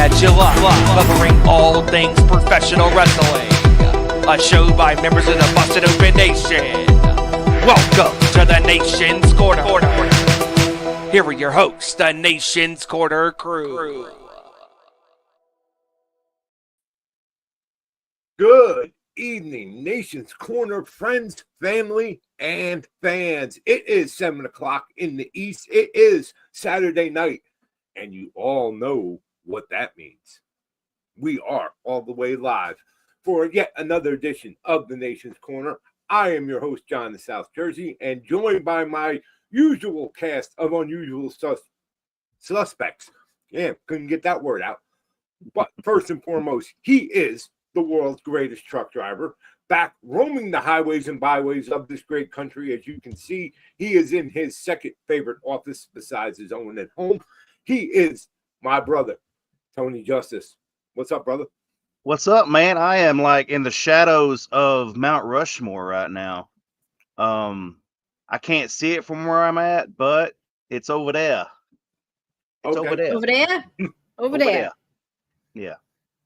that you love, covering all things professional wrestling. A show by members of the Busted Open Nation. Welcome to the Nation's Corner. Here are your hosts, the Nation's Corner crew. Good evening, Nation's Corner friends, family, and fans. It is 7 o'clock in the East. It is Saturday night, and you all know what that means. We are all the way live for yet another edition of the Nation's Corner. I am your host, John in South Jersey, and joined by my usual cast of unusual suspects. Yeah, couldn't get that word out. But first and foremost, he is the world's greatest truck driver, back roaming the highways and byways of this great country. As you can see, he is in his second favorite office besides his own at home. He is my brother, Tony Justice. What's up, brother? What's up, man? I am like in the shadows of Mount Rushmore right now. I can't see it from where I'm at, but it's over there. It's Okay. over there. Over there? Over there. Yeah.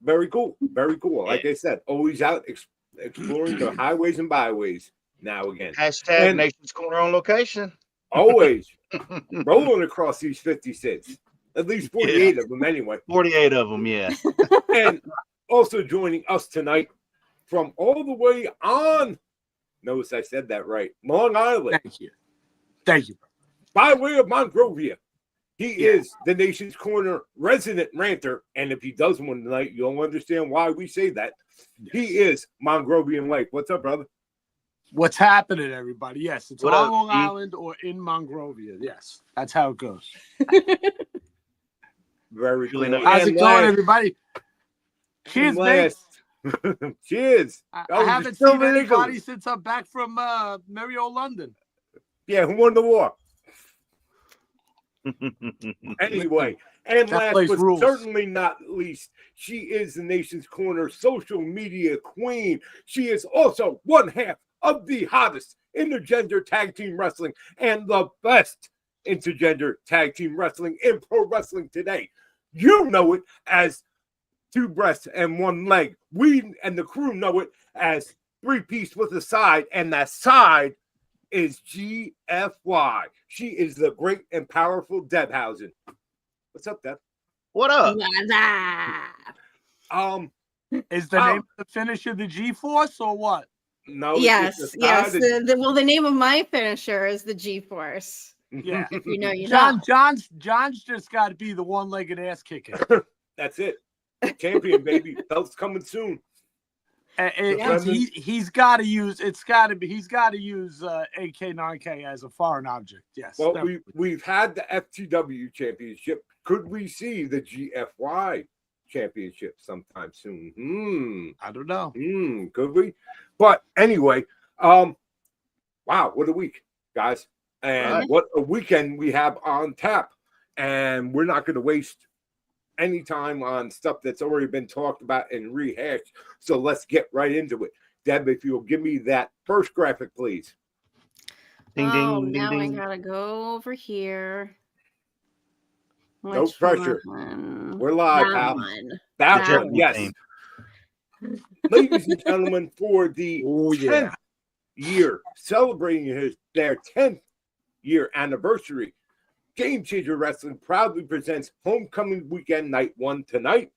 Very cool. Very cool. Like I said, always out exploring the highways and byways now again. Hashtag Nation's Corner on location. Always rolling across these 50 states. At least 48 of them anyway. 48 of them, yeah. And also joining us tonight from all the way on, notice I said that right, Long Island. Thank you. By way of Monrovia. He is the Nation's Corner resident ranter, and if he does one tonight, you'll understand why we say that. Yes. He is Mongrovian Mike. What's up, brother? What's happening, everybody? Yes, it's What on up, Long Steve? Island or in Monrovia. Yes, that's how it goes. Very cool. How's it going, everybody? Cheers, mate. Cheers. I haven't seen anybody since I'm back from merry old London. Yeah, who won the war? Anyway, and That last place but rules. certainly not least, she is the Nation's Corner social media queen. She is also one half of the hottest intergender tag team wrestling and the best intergender tag team wrestling in pro wrestling today. You know it as two breasts and one leg. We and the crew know it as three-piece with a side, and that side is GFY. She is the great and powerful Debhausen. What's up, Deb? What up? Is the name of the finisher the G-Force or what? No. Yes. The The name of my finisher is the G-Force. Yeah. If you know, you know. John's just got to be the one-legged ass kicker. That's it. Champion, baby. Belt's coming soon. He's got to use AK9K as a foreign object. Yes. Well, we've had the FTW championship. Could we see the GFY championship sometime soon? I don't know. Could we? But anyway, wow, what a week, guys. And what a weekend we have on tap. And we're not going to waste any time on stuff that's already been talked about and rehashed. So let's get right into it. Deb, if you'll give me that first graphic, please. Ding, ding, Now ding, ding. I gotta go over here. No Which pressure. one? We're live, That pal. one. That That one, yes. Ladies and gentlemen, for the 10th year, celebrating their 10th year anniversary, Game Changer Wrestling proudly presents Homecoming Weekend Night 1 tonight,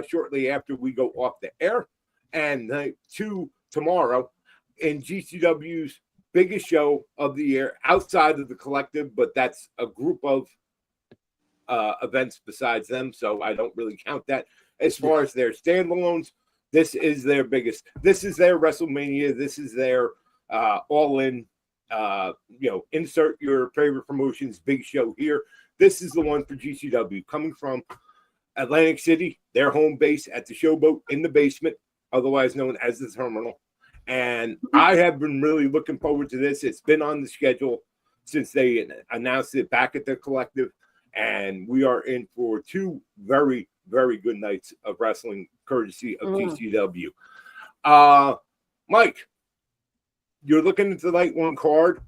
shortly after we go off the air, and Night 2 tomorrow in GCW's biggest show of the year outside of the collective, but that's a group of events besides them, so I don't really count that. As far as their standalones, this is their biggest. This is their WrestleMania. This is their all-in. Insert your favorite promotions big show here. This is the one for GCW coming from Atlantic City, their home base at the Showboat in the basement, otherwise known as the Terminal. And I have been really looking forward to this. It's been on the schedule since they announced it back at the collective, and we are in for two very, very good nights of wrestling courtesy of GCW. Mike, you're looking at the night one card.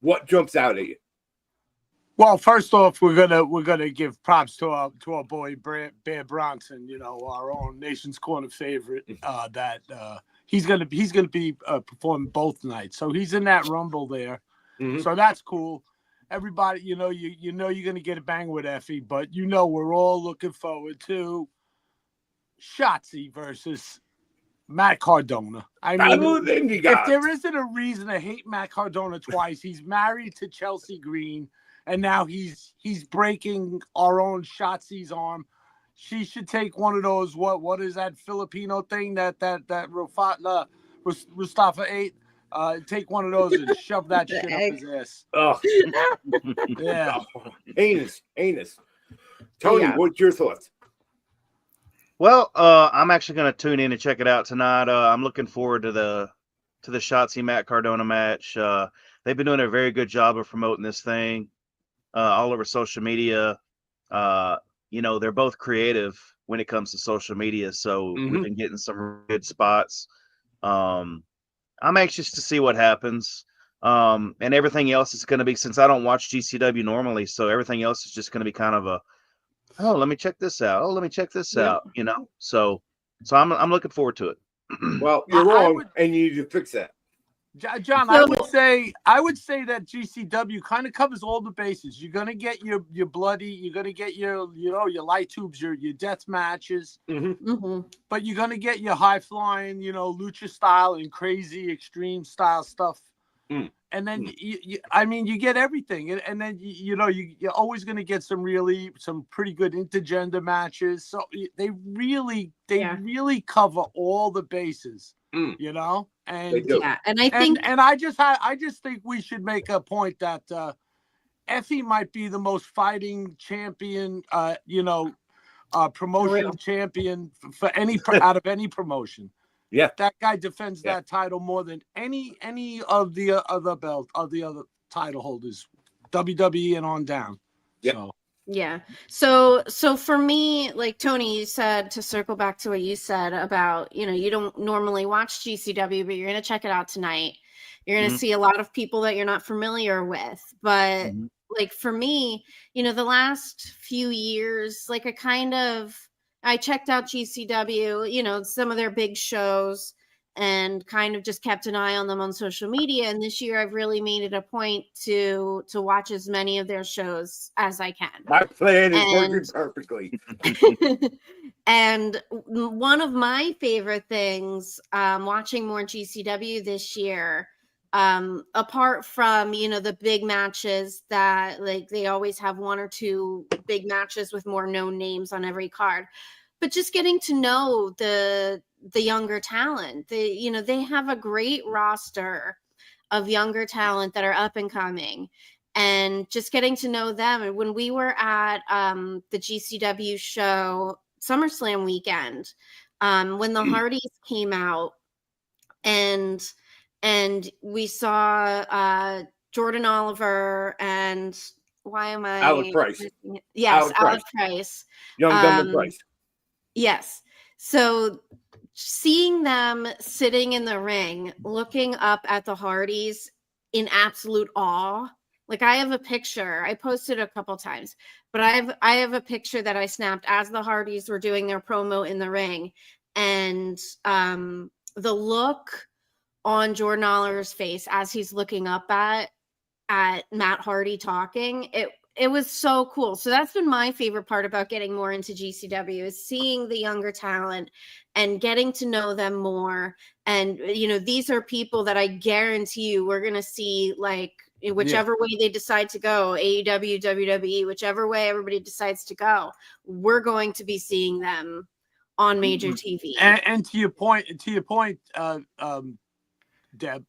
What jumps out at you? Well, first off, we're gonna give props to our boy Bear Bronson, our own Nation's Corner favorite. That he's gonna be performing both nights, so he's in that Rumble there. Mhm. So that's cool. Everybody, you're gonna get a bang with Effie, but we're all looking forward to Shotzi versus Matt Cardona. I Battle of the mean, Indie if Gods. there isn't a reason to hate Matt Cardona twice, he's married to Chelsea Green, and now he's breaking our own Shotzi's arm. She should take one of those. What is that Filipino thing that Mustafa ate? Take one of those and shove that The shit egg. up his ass. Oh, Yeah. heinous. Tony, Yeah. what's your thoughts? Well, I'm actually going to tune in and check it out tonight. I'm looking forward to the Shotzi Matt Cardona match. They've been doing a very good job of promoting this thing all over social media. They're both creative when it comes to social media, so we've been getting some good spots. I'm anxious to see what happens. And everything else is going to be, since I don't watch GCW normally, so everything else is just going to be kind of a, oh, let me check this out. Oh, let me check this out. So I'm looking forward to it. Well, you're wrong, and you need to fix that. John, I would say that GCW kind of covers all the bases. You're gonna get your bloody, you're gonna get your light tubes, your death matches, but you're gonna get your high flying, lucha style and crazy extreme style stuff. And then you get everything, and then you're always gonna get some pretty good intergender matches. So they really cover all the bases, And They do. Yeah, and I think, and I just think we should make a point that Effie might be the most fighting champion, promotional champion for any out of any promotion. Yeah, that guy defends that title more than any of the other title holders, WWE and on down. Yeah. So. Yeah. So for me, like Tony, you said, to circle back to what you said about, you don't normally watch GCW, but you're going to check it out tonight. You're going to see a lot of people that you're not familiar with. But like for me, the last few years, like I checked out GCW, some of their big shows, and kind of just kept an eye on them on social media. And this year I've really made it a point to watch as many of their shows as I can. My plan is working perfectly. And one of my favorite things, watching more GCW this year, apart from, the big matches that like they always have one or two big matches with more known names on every card, but just getting to know the younger talent. They have a great roster of younger talent that are up and coming, and just getting to know them. And when we were at the GCW show SummerSlam weekend, when the Hardys came out, and we saw Jordan Oliver and Alex Price. Yes, Alex Price. Young Dumb Price. Yes. So seeing them sitting in the ring, looking up at the Hardys in absolute awe. Like I have a picture, I posted a couple times, but I have a picture that I snapped as the Hardys were doing their promo in the ring, and the look on Jordan Oliver's face as he's looking up at Matt Hardy talking, it was so cool. So that's been my favorite part about getting more into GCW, is seeing the younger talent and getting to know them more. And, these are people that I guarantee you we're going to see, like, whichever way they decide to go, AEW, WWE, whichever way everybody decides to go, we're going to be seeing them on major TV. And to your point, Deb,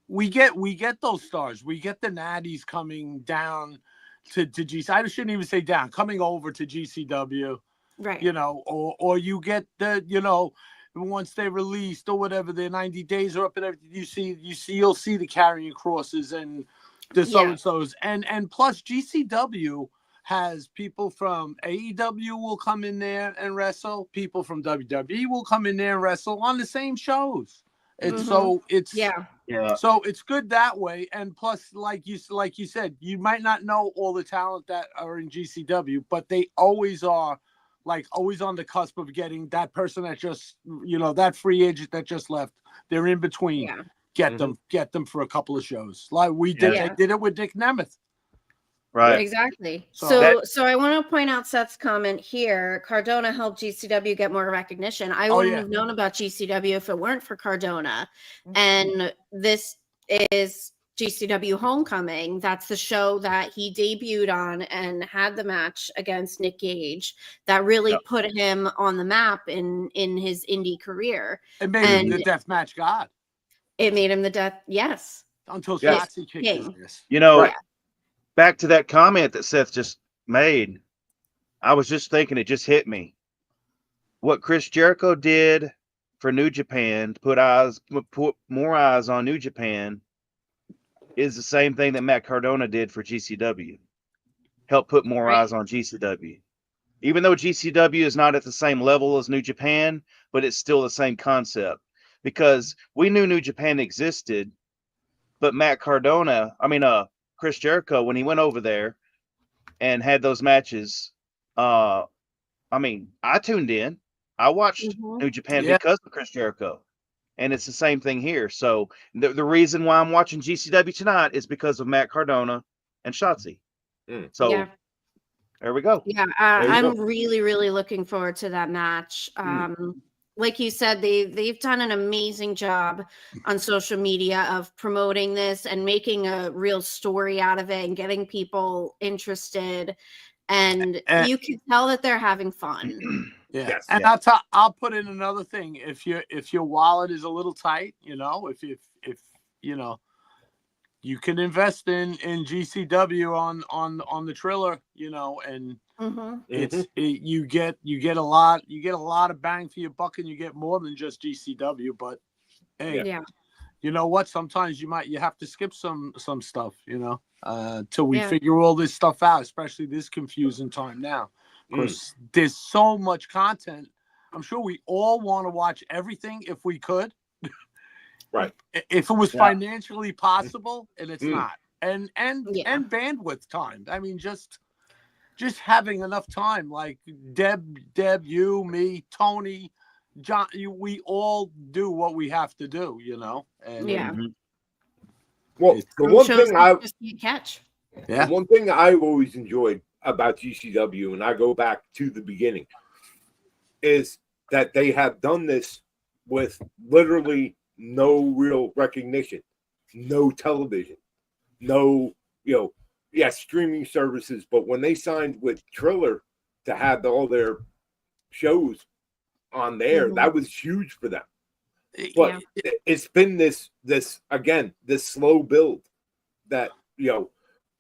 we get those stars. We get the natties coming down to GC. I shouldn't even say down, coming over to GCW. Right. Or you get the, once they're released or whatever, their 90 days are up and everything, you'll see the carrying crosses and the so-and-sos. And plus GCW has people from AEW will come in there and wrestle. People from WWE will come in there and wrestle on the same shows. It's so it's Yeah. So it's good that way, and plus, like you said, you might not know all the talent that are in GCW, but they always are, like always on the cusp of getting that person that just that free agent that just left. They're in between. Yeah. Get them for a couple of shows, like we did. Yeah. They did it with Dick Nemeth. Right. Exactly. So So I want to point out Seth's comment here. Cardona helped GCW get more recognition. I wouldn't have known about GCW if it weren't for Cardona. And this is GCW Homecoming. That's the show that he debuted on and had the match against Nick Gage that really put him on the map in his indie career. It made him the deathmatch god. It made him the death. Yes. Until Shotzi kicked his ass. Back to that comment that Seth just made, I was just thinking, it just hit me. What Chris Jericho did for New Japan to put more eyes on New Japan is the same thing that Matt Cardona did for GCW. Help put more eyes on GCW. Even though GCW is not at the same level as New Japan, but it's still the same concept. Because we knew New Japan existed, but Chris Jericho, when he went over there and had those matches, I tuned in. I watched New Japan because of Chris Jericho. And it's the same thing here. So the reason why I'm watching GCW tonight is because of Matt Cardona and Shotzi. So there we go. Yeah, I'm really, really looking forward to that match. Like you said, they've done an amazing job on social media of promoting this and making a real story out of it and getting people interested. And you can tell that they're having fun. And I'll put in another thing. If your wallet is a little tight, if you can invest in GCW on the Triller, and you get a lot of bang for your buck, and you get more than just GCW. But hey, you know what? Sometimes you have to skip some stuff, till we figure all this stuff out, especially this confusing time now, because there's so much content. I'm sure we all want to watch everything if we could. Right. If it was financially possible, and it's not. And bandwidth time. I mean, just having enough time, like Deb, you, me, Tony, John, we all do what we have to do, And well, the one thing the one thing I've always enjoyed about GCW, and I go back to the beginning, is that they have done this with literally no real recognition, no television, no, streaming services. But when they signed with Triller to have all their shows on there, that was huge for them. But it's been this slow build that,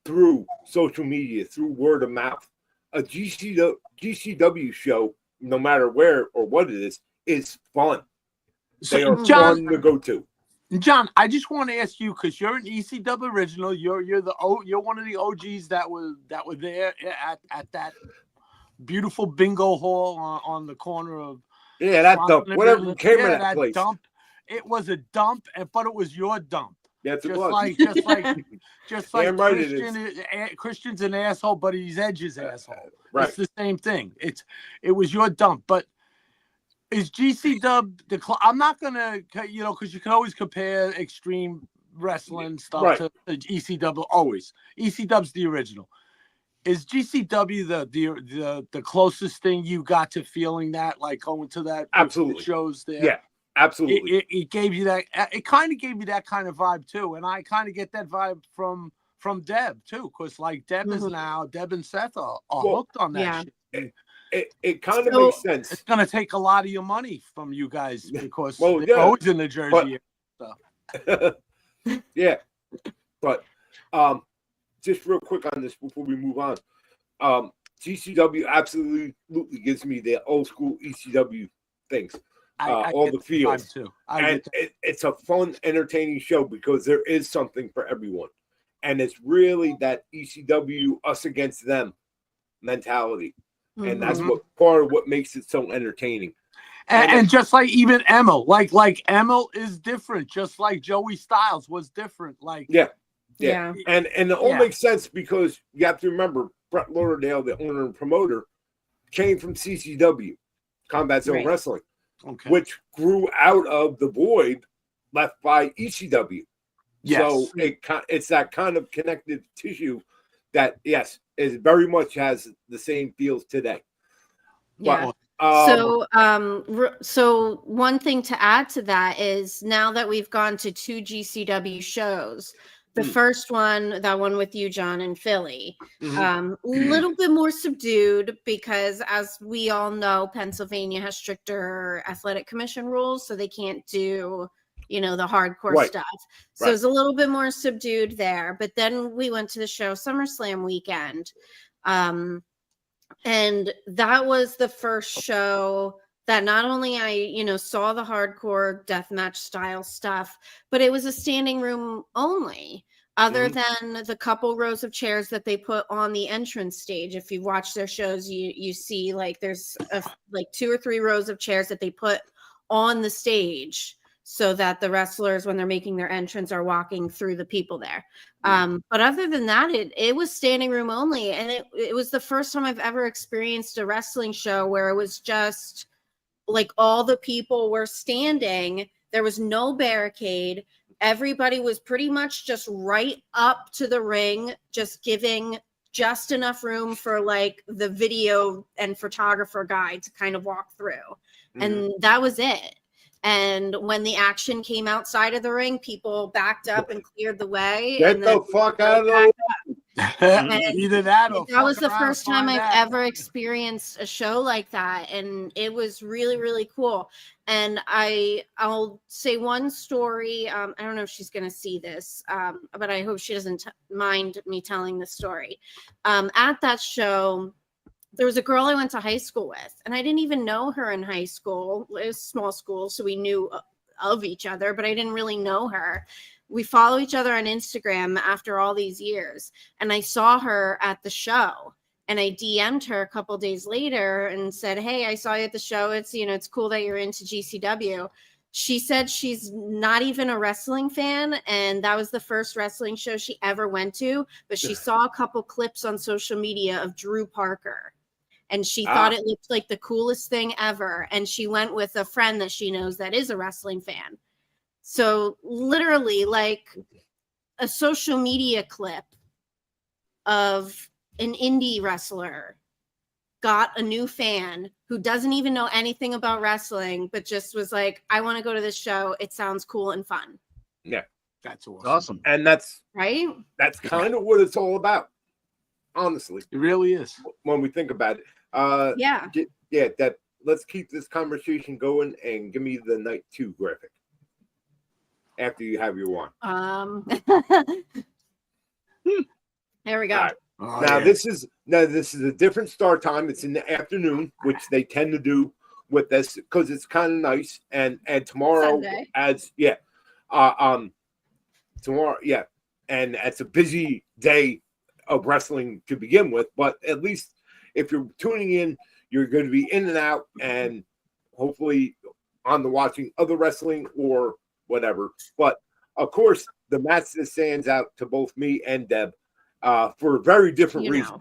through social media, through word of mouth, a GCW show, no matter where or what it is fun. They are fun to go to. John, I just want to ask you, because you're an ECW original, you're one of the OGs that were there at that beautiful bingo hall on the corner of that dump, whatever became of that place. Dump. It was a dump, but it was your dump. Yes, it just was. Like Christian's an asshole, but he's Edge's asshole. Right. It's the same thing. It was your dump, but. Is GCW I'm not gonna, because you can always compare Extreme Wrestling stuff to ECW. Always, ECW's the original. Is GCW the closest thing you got to feeling that, like going to that absolutely shows there? Yeah, absolutely. It gave you that. It kind of gave me that kind of vibe too, and I kind of get that vibe from Deb too, because like Deb and Seth are hooked on that shit. It kind of makes sense. It's going to take a lot of your money from you guys because they're always in the Jersey area. Yeah. But just real quick on this before we move on. GCW absolutely gives me the old school ECW things. All the feels. Too. It's a fun, entertaining show because there is something for everyone. And it's really that ECW us against them mentality. And that's part of what makes it so entertaining. And just like even Emil, like Emil is different, just like Joey Styles was different. Like Yeah. Yeah. And it all makes sense because you have to remember Brett Lauderdale, the owner and promoter, came from CCW, Combat Zone Right. Wrestling, okay. which grew out of the void left by ECW. Yes. So it's that kind of connective tissue that, yes, is very much has the same feels today. Yeah. But, So one thing to add to that is now that we've gone to 2 GCW shows, the first one, that one with you, John, in Philly, little bit more subdued because, as we all know, Pennsylvania has stricter athletic commission rules, so they can't do, the hardcore stuff. So it's a little bit more subdued there. But then we went to the show SummerSlam weekend. And that was the first show that not only I, saw the hardcore deathmatch style stuff, but it was a standing room only, other than the couple rows of chairs that they put on the entrance stage. If you watch their shows, you see like there's like 2 or 3 rows of chairs that they put on the stage so that the wrestlers, when they're making their entrance, are walking through the people there. But other than that, it was standing room only. And it was the first time I've ever experienced a wrestling show where it was just like all the people were standing. There was no barricade. Everybody was pretty much just right up to the ring, just giving just enough room for like the video and photographer guy to kind of walk through. And that was it. And when the action came outside of the ring, people backed up and cleared the way. Get the fuck out of the way. Either that or that was the first time I've ever experienced a show like that. And it was really, really cool. And I'll say one story. I don't know if she's going to see this, but I hope she doesn't mind me telling the story. At that show, there was a girl I went to high school with, and I didn't even know her in high school. It was a small school, so we knew of each other, but I didn't really know her. We follow each other on Instagram after all these years, and I saw her at the show, and I DM'd her a couple days later and said, "Hey, I saw you at the show. It's, it's cool that you're into GCW." She said she's not even a wrestling fan, and that was the first wrestling show she ever went to, but she saw a couple clips on social media of Drew Parker. And she thought it looked like the coolest thing ever. And she went with a friend that she knows that is a wrestling fan. So literally like a social media clip of an indie wrestler got a new fan who doesn't even know anything about wrestling, but just was like, I want to go to this show. It sounds cool and fun. Yeah. That's Awesome. And that's right. That's kind of what it's all about. Honestly, it really is. When we think about it, let's keep this conversation going and give me the night 2 graphic after you have your one. There we go. Right. Now this is a different start time. It's in the afternoon, which they tend to do with this because it's kind of nice. And tomorrow Sunday. tomorrow, and it's a busy day of wrestling to begin with, but at least if you're tuning in, you're going to be in and out and hopefully on the watching other wrestling or whatever. But of course, the match that stands out to both me and Deb for very different reasons.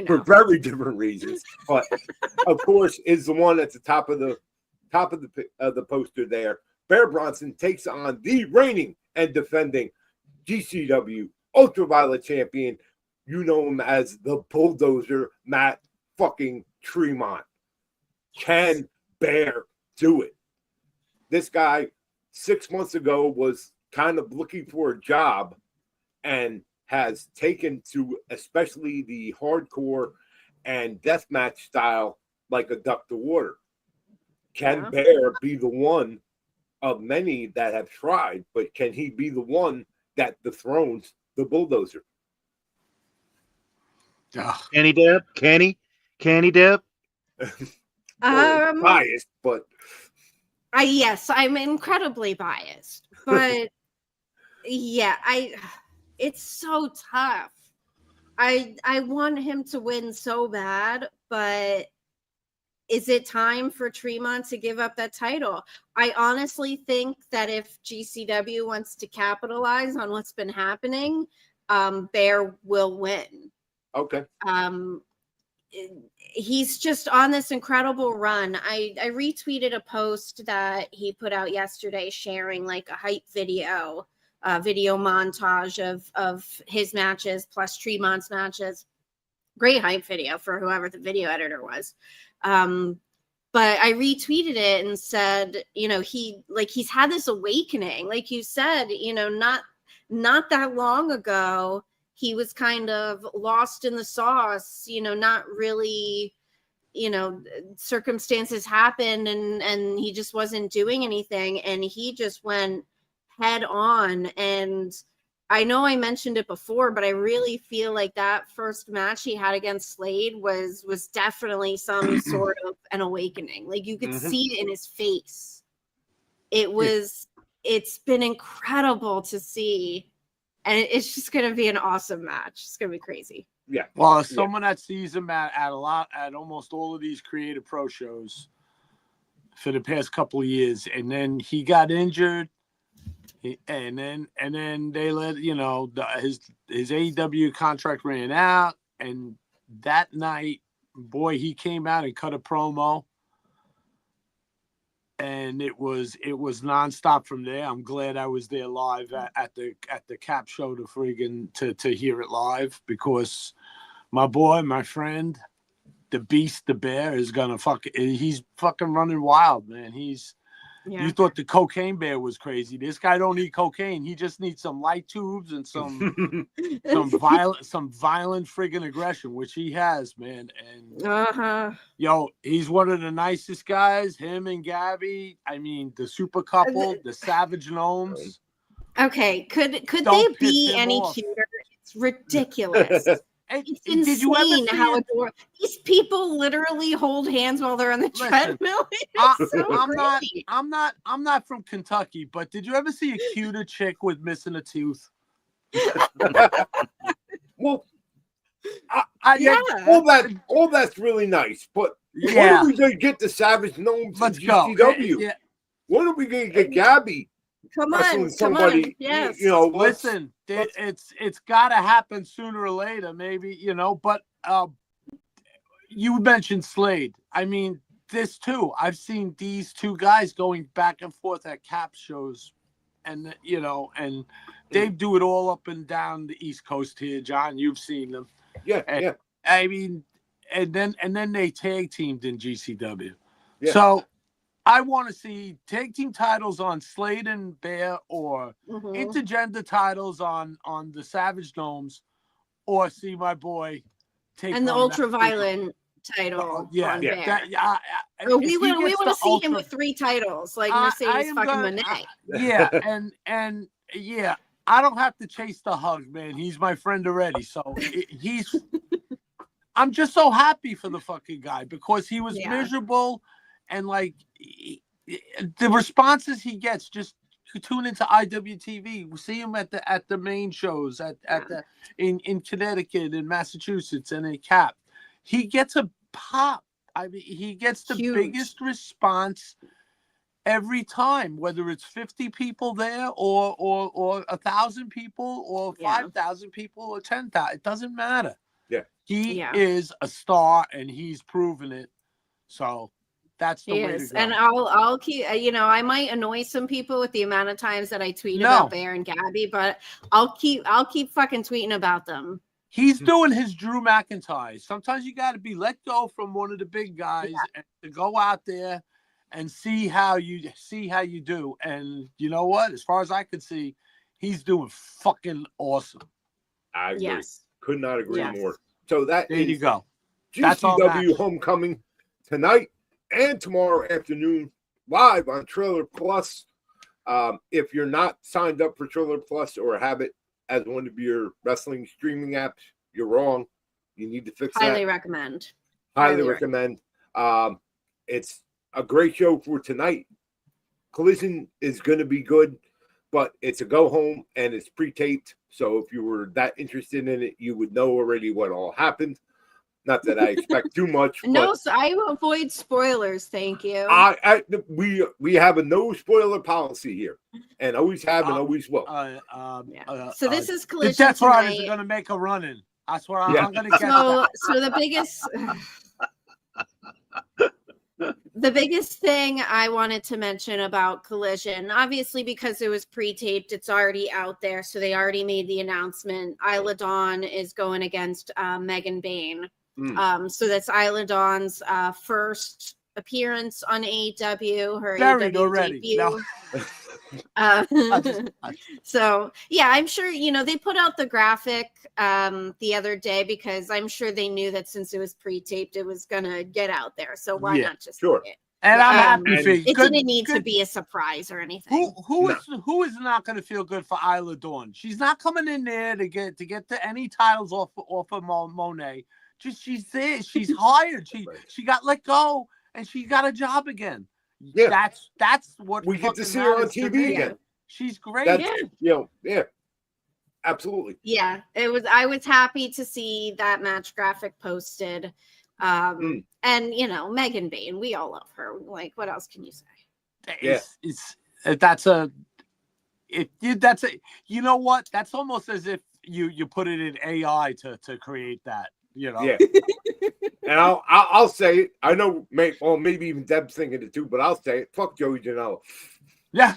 For very different reasons. But of course, is the one at the top of the poster there. Bear Bronson takes on the reigning and defending GCW Ultraviolet champion. You know him as the Bulldozer, Matt fucking Tremont. Can Bear do it? This guy 6 months ago was kind of looking for a job and has taken to especially the hardcore and deathmatch style like a duck to water. Can Bear be the one of many that have tried, but can he be the one that dethrones the Bulldozer? Can he, Deb? Can he, Deb? Biased, but yes, I'm incredibly biased, but it's so tough. I want him to win so bad, but is it time for Tremont to give up that title? I honestly think that if GCW wants to capitalize on what's been happening, Bear will win. Okay. He's just on this incredible run. I retweeted a post that he put out yesterday sharing like a hype video montage of his matches plus Tremont's matches. Great hype video for whoever the video editor was. But I retweeted it and said, you know, he's had this awakening. Like you said, you know, not that long ago, he was kind of lost in the sauce, you know, not really, you know, circumstances happened and he just wasn't doing anything. And he just went head on. And I know I mentioned it before, but I really feel like that first match he had against Slade was definitely some sort of an awakening. Like you could see it in his face. It's been incredible to see. And it's just going to be an awesome match. It's going to be crazy. Yeah. Well, as someone that sees him at almost all of these Creative Pro shows for the past couple of years, and then he got injured, and then they let his AEW contract ran out, and that night, boy, he came out and cut a promo. And it was nonstop from there. I'm glad I was there live at the Cap show to hear it live, because my boy, my friend, the Beast, the Bear he's fucking running wild, man. You thought the Cocaine Bear was crazy. This guy don't need cocaine. He just needs some light tubes and some violent friggin' aggression, which he has, man. And he's one of the nicest guys. Him and Gabby. I mean, the super couple, the Savage Gnomes. Okay, could they be any cuter? It's ridiculous. It's insane how adorable. These people literally hold hands while they're on the treadmill. I'm not from Kentucky, but did you ever see a cuter chick with missing a tooth? Well, all that's really nice, but when are we going to get the Savage Gnomes in GCW? Yeah. When are we going to get Gabby? Come on. Yes. Listen, it's got to happen sooner or later, maybe, but you mentioned Slade. I mean, this too. I've seen these two guys going back and forth at Cap shows, and they do it all up and down the East Coast here, John. You've seen them. Yeah. I mean, and then they tag teamed in GCW. Yeah. So I want to see tag team titles on Slade and Bear, or intergender titles on the Savage Gnomes, or see my boy take and the ultraviolet title on Bear. We want to see him with 3 titles, like Mercedes fucking Moné. And I don't have to chase the hug, man. He's my friend already, so I'm just so happy for the fucking guy, because he was miserable. And like the responses he gets, just tune into IWTV. We see him at the main shows in Connecticut and Massachusetts and in Cap. He gets a pop. I mean, he gets the biggest response every time, whether it's 50 people there or 1,000 people or 5,000 people or 10,000. It doesn't matter. Yeah, he is a star, and he's proven it. So. That's the way to go. And I'll keep, I might annoy some people with the amount of times that I tweet about Bear and Gabby, but I'll keep fucking tweeting about them. He's doing his Drew McIntyre. Sometimes you got to be let go from one of the big guys and to go out there and see how you do. And you know what? As far as I can see, he's doing fucking awesome. I agree. Yes. Could not agree more. So there you go. GCW Homecoming tonight and tomorrow afternoon, live on Trailer Plus. If you're not signed up for Trailer Plus or have it as one of your wrestling streaming apps, you're wrong. You need to fix that. Highly recommend. Highly recommend. It's a great show for tonight. Collision is going to be good, but it's a go home and it's pre-taped. So if you were that interested in it, you would know already what all happened. Not that I expect too much. No, but so I avoid spoilers. Thank you. we have a no spoiler policy here, and always have and always will. So this is The Collision Death Riders are tonight. going to make a run in. That's where Yeah. I'm going to get So, that. so the biggest thing I wanted to mention about Collision, obviously because it was pre-taped, it's already out there, so they already made the announcement. Isla Dawn is going against Megan Bayne. So that's Isla Dawn's first appearance on AEW, her Buried AEW already. debut. No. So yeah, I'm sure they put out the graphic the other day because I'm sure they knew that since it was pre-taped, it was gonna get out there. So why not just do it? And I'm happy for you. It didn't need to be a surprise or anything. Who is not going to feel good for Isla Dawn? She's not coming in there to get any titles off of Monet. Just she's there. She's hired. She got let go and she got a job again. Yeah, that's what we get to see her on TV again. She's great. Absolutely. Yeah, I was happy to see that match graphic posted. And Megan Bayne, we all love her. Like, what else can you say? That's you know what? That's almost as if you put it in AI to create that. Yeah. And I'll say it. I know, maybe even Deb's thinking it too, but I'll say it. Fuck Joey Janela. Yeah.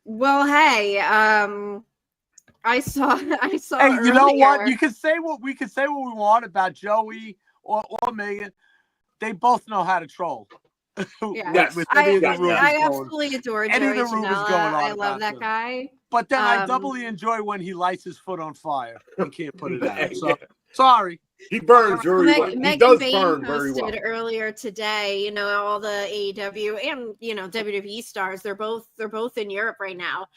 Well, hey, I saw. Hey, you know what? You can say what we want about Joey or Megan. They both know how to troll. Yes. I absolutely adore Joey Janela. I love that guy. But then I doubly enjoy when he lights his foot on fire. He can't put it out. So sorry. He burns very well. He does burn very well. Earlier today, all the AEW and WWE stars, they're both in Europe right now.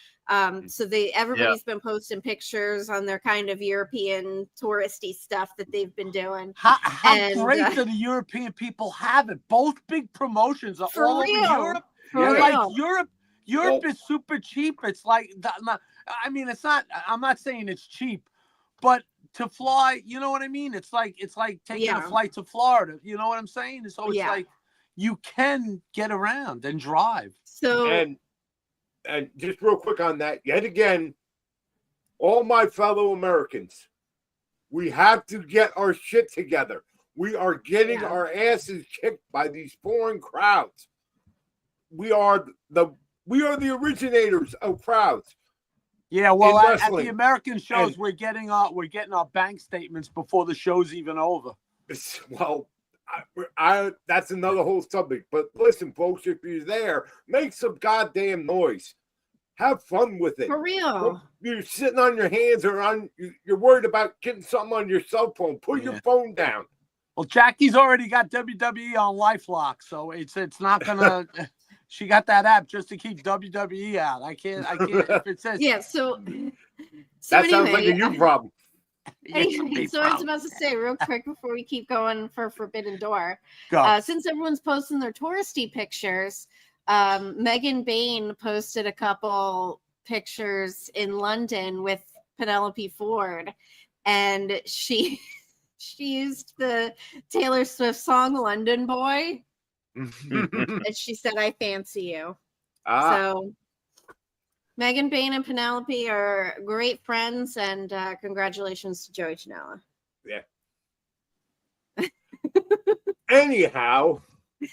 So everybody's been posting pictures on their kind of European touristy stuff that they've been doing. How great do the European people have it? Both big promotions are all over Europe. Europe is super cheap. It's like, it's not. I'm not saying it's cheap, but to fly, you know what I mean? It's like taking a flight to Florida. You know what I'm saying? So it's like you can get around and drive. So and just real quick on that, yet again, all my fellow Americans, we have to get our shit together. We are getting our asses kicked by these foreign crowds. We are the originators of crowds. Yeah, well, at the American shows, we're getting our bank statements before the show's even over. Well, that's another whole subject. But listen, folks, if you're there, make some goddamn noise. Have fun with it. For real. You're sitting on your hands or you're worried about getting something on your cell phone. Put your phone down. Well, Jackie's already got WWE on LifeLock, so it's not gonna. She got that app just to keep WWE out. I can't if it says. Yeah, so that sounds like a you problem. Anyway, so I was about to say real quick before we keep going for Forbidden Door. Since everyone's posting their touristy pictures, Megan Bayne posted a couple pictures in London with Penelope Ford, and she used the Taylor Swift song "London Boy." And she said, "I fancy you." So Megan Bayne and Penelope are great friends, and congratulations to Joey Janela. Yeah. Anyhow,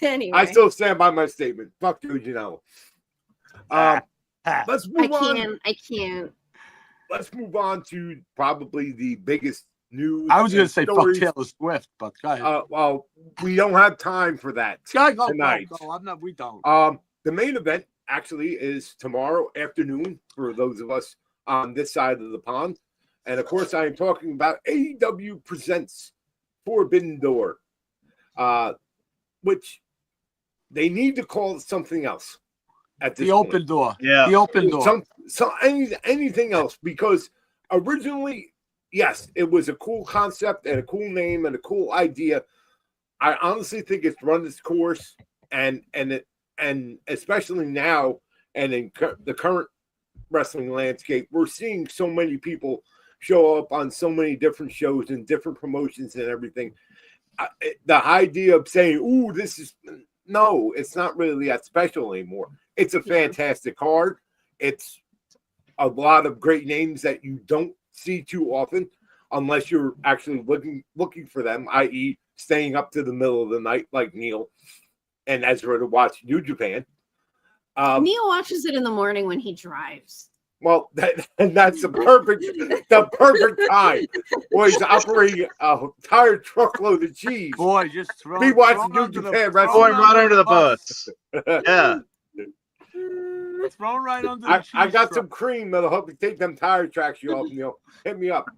I still stand by my statement. Fuck Joey Janela. Let's move on. I can't. Let's move on to probably the biggest news. I was going to say fuck Taylor Swift, but go ahead. Well, we don't have time for that tonight. We don't. The main event actually is tomorrow afternoon for those of us on this side of the pond. And of course, I am talking about AEW presents Forbidden Door, which they need to call it something else at this point. Open door. Yeah. The open door. Anything else, because originally, yes, it was a cool concept and a cool name and a cool idea. I honestly think it's run its course, and especially now and in the current wrestling landscape, we're seeing so many people show up on so many different shows and different promotions and everything. The idea of saying, "Ooh, this is," no, it's not really that special anymore. It's a fantastic card. It's a lot of great names that you don't see too often unless you're actually looking for them, i.e. staying up to the middle of the night like Neil and Ezra to watch New Japan. Neil watches it in the morning when he drives. Well, that's the perfect time. Boy, he's operating a entire truckload of cheese. Boy, just throw Me watching New Japan wrestling. Going right under the bus. Yeah. Thrown right under the cheese I got truck. some cream that'll help you take them tire tracks you off, Neil. Hit me up.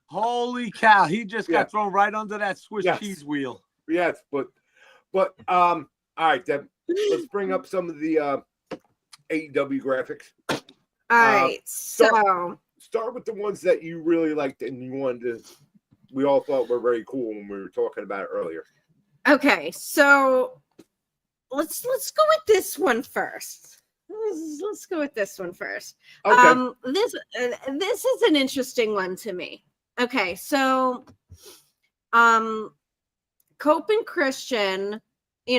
Holy cow, he just got thrown right under that Swiss cheese wheel. Yes, but all right, Deb, let's bring up some of the AEW graphics. All right, start with the ones that you really liked and you wanted to. We all thought were very cool when we were talking about it earlier. Okay, so let's go with this one first. Let's go with this one first. Okay. This is an interesting one to me. Okay, so Cope and Christian,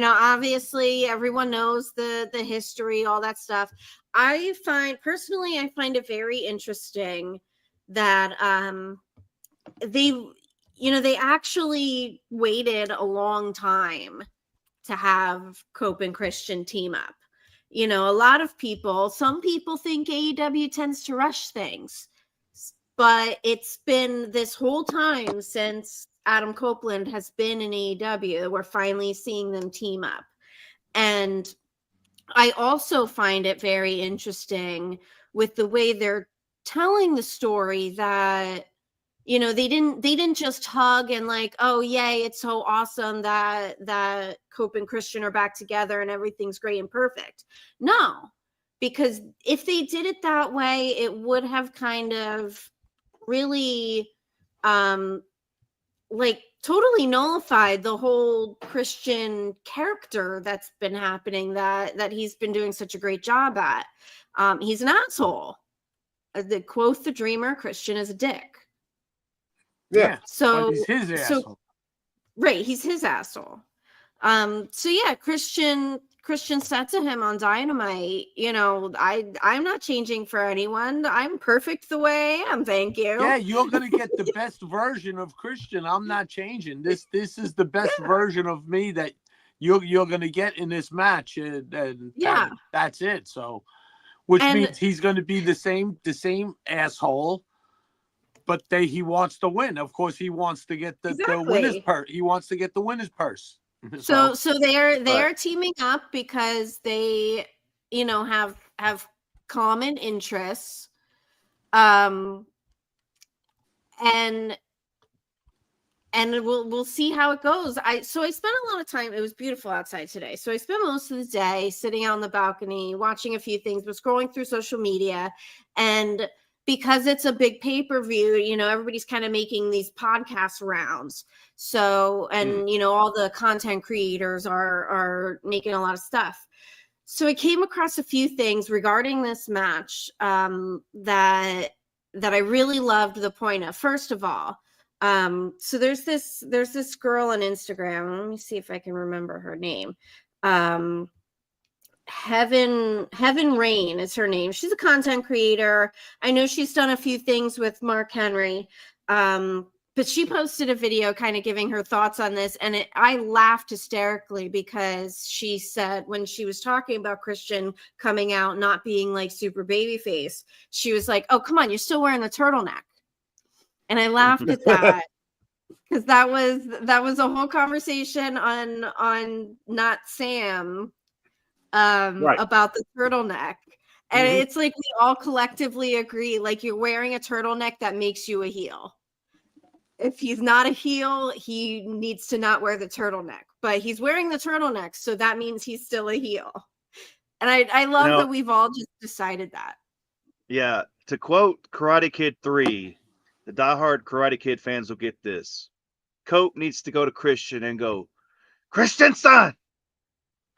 obviously everyone knows the history, all that stuff. I find it very interesting that they actually waited a long time to have Cope and Christian team up. A lot of some people think AEW tends to rush things, but it's been this whole time since Adam Copeland has been in AEW, we're finally seeing them team up. And I also find it very interesting with the way they're telling the story that, they didn't just hug and like, oh yay, it's so awesome that Cope and Christian are back together and everything's great and perfect. No, because if they did it that way, it would have kind of really totally nullified the whole Christian character that's been happening that he's been doing such a great job at. He's an asshole. The quote the dreamer, Christian is a dick. Yeah. So he's his asshole. Right, he's his asshole. Christian said to him on Dynamite, I'm not changing for anyone. I'm perfect the way I am. Thank you. Yeah, you're gonna get the best version of Christian. I'm not changing. This is the best version of me that you're gonna get in this match, and that's it. So, which means he's gonna be the same asshole, but he wants to win. Of course, he wants to get the winner's purse. He wants to get the winner's purse. So they're teaming up because they, have common interests, and we'll see how it goes. I spent a lot of time. It was beautiful outside today, so I spent most of the day sitting out on the balcony watching a few things, but scrolling through social media, and because it's a big pay-per-view, everybody's kind of making these podcast rounds. So, and, all the content creators are making a lot of stuff. So I came across a few things regarding this match that I really loved the point of. First of all, so there's this girl on Instagram. Let me see if I can remember her name. Heaven Rain is her name. She's a content creator. I know she's done a few things with Mark Henry, but she posted a video kind of giving her thoughts on this, and I laughed hysterically because she said when she was talking about Christian coming out not being like super babyface, she was like, "Oh, come on, you're still wearing the turtleneck," and I laughed at that. Because that was a whole conversation on Not Sam about the turtleneck. And it's like we all collectively agree, like you're wearing a turtleneck that makes you a heel. If he's not a heel, he needs to not wear the turtleneck. But he's wearing the turtleneck, so that means he's still a heel. And I love that we've all just decided that. Yeah. To quote Karate Kid 3, the diehard Karate Kid fans will get this. Cope needs to go to Christian and go, "Christian son,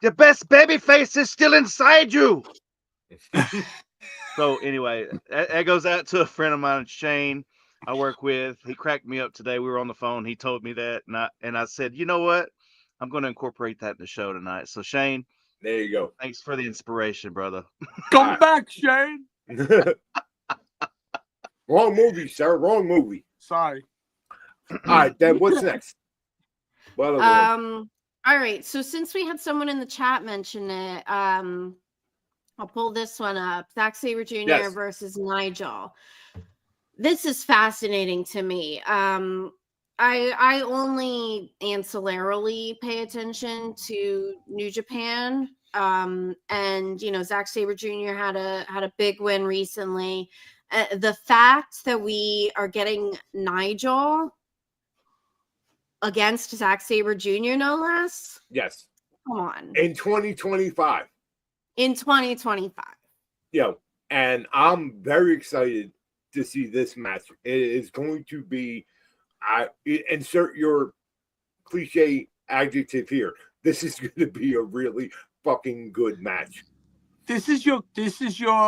the best baby face is still inside you." So anyway, that goes out to a friend of mine, Shane, I work with. He cracked me up today. We were on the phone. He told me that, and I said, you know what? I'm going to incorporate that in the show tonight. So Shane, There you go. thanks for the inspiration, brother. Come back, Shane. Wrong movie, sir. Wrong movie. Sorry. All right, Deb, what's next? Well, all right. So since we had someone in the chat mention it, I'll pull this one up. Zack Sabre Jr. versus Nigel. This is fascinating to me. I only ancillarily pay attention to New Japan. And you know, Zack Sabre Jr. had a big win recently. The fact that we are getting Nigel against Zack Sabre Jr., no less. Yes. Come on. In 2025. In 2025. Yeah. And I'm very excited to see this match. It is going to be, insert your cliche adjective here. This is going to be a really fucking good match. This is your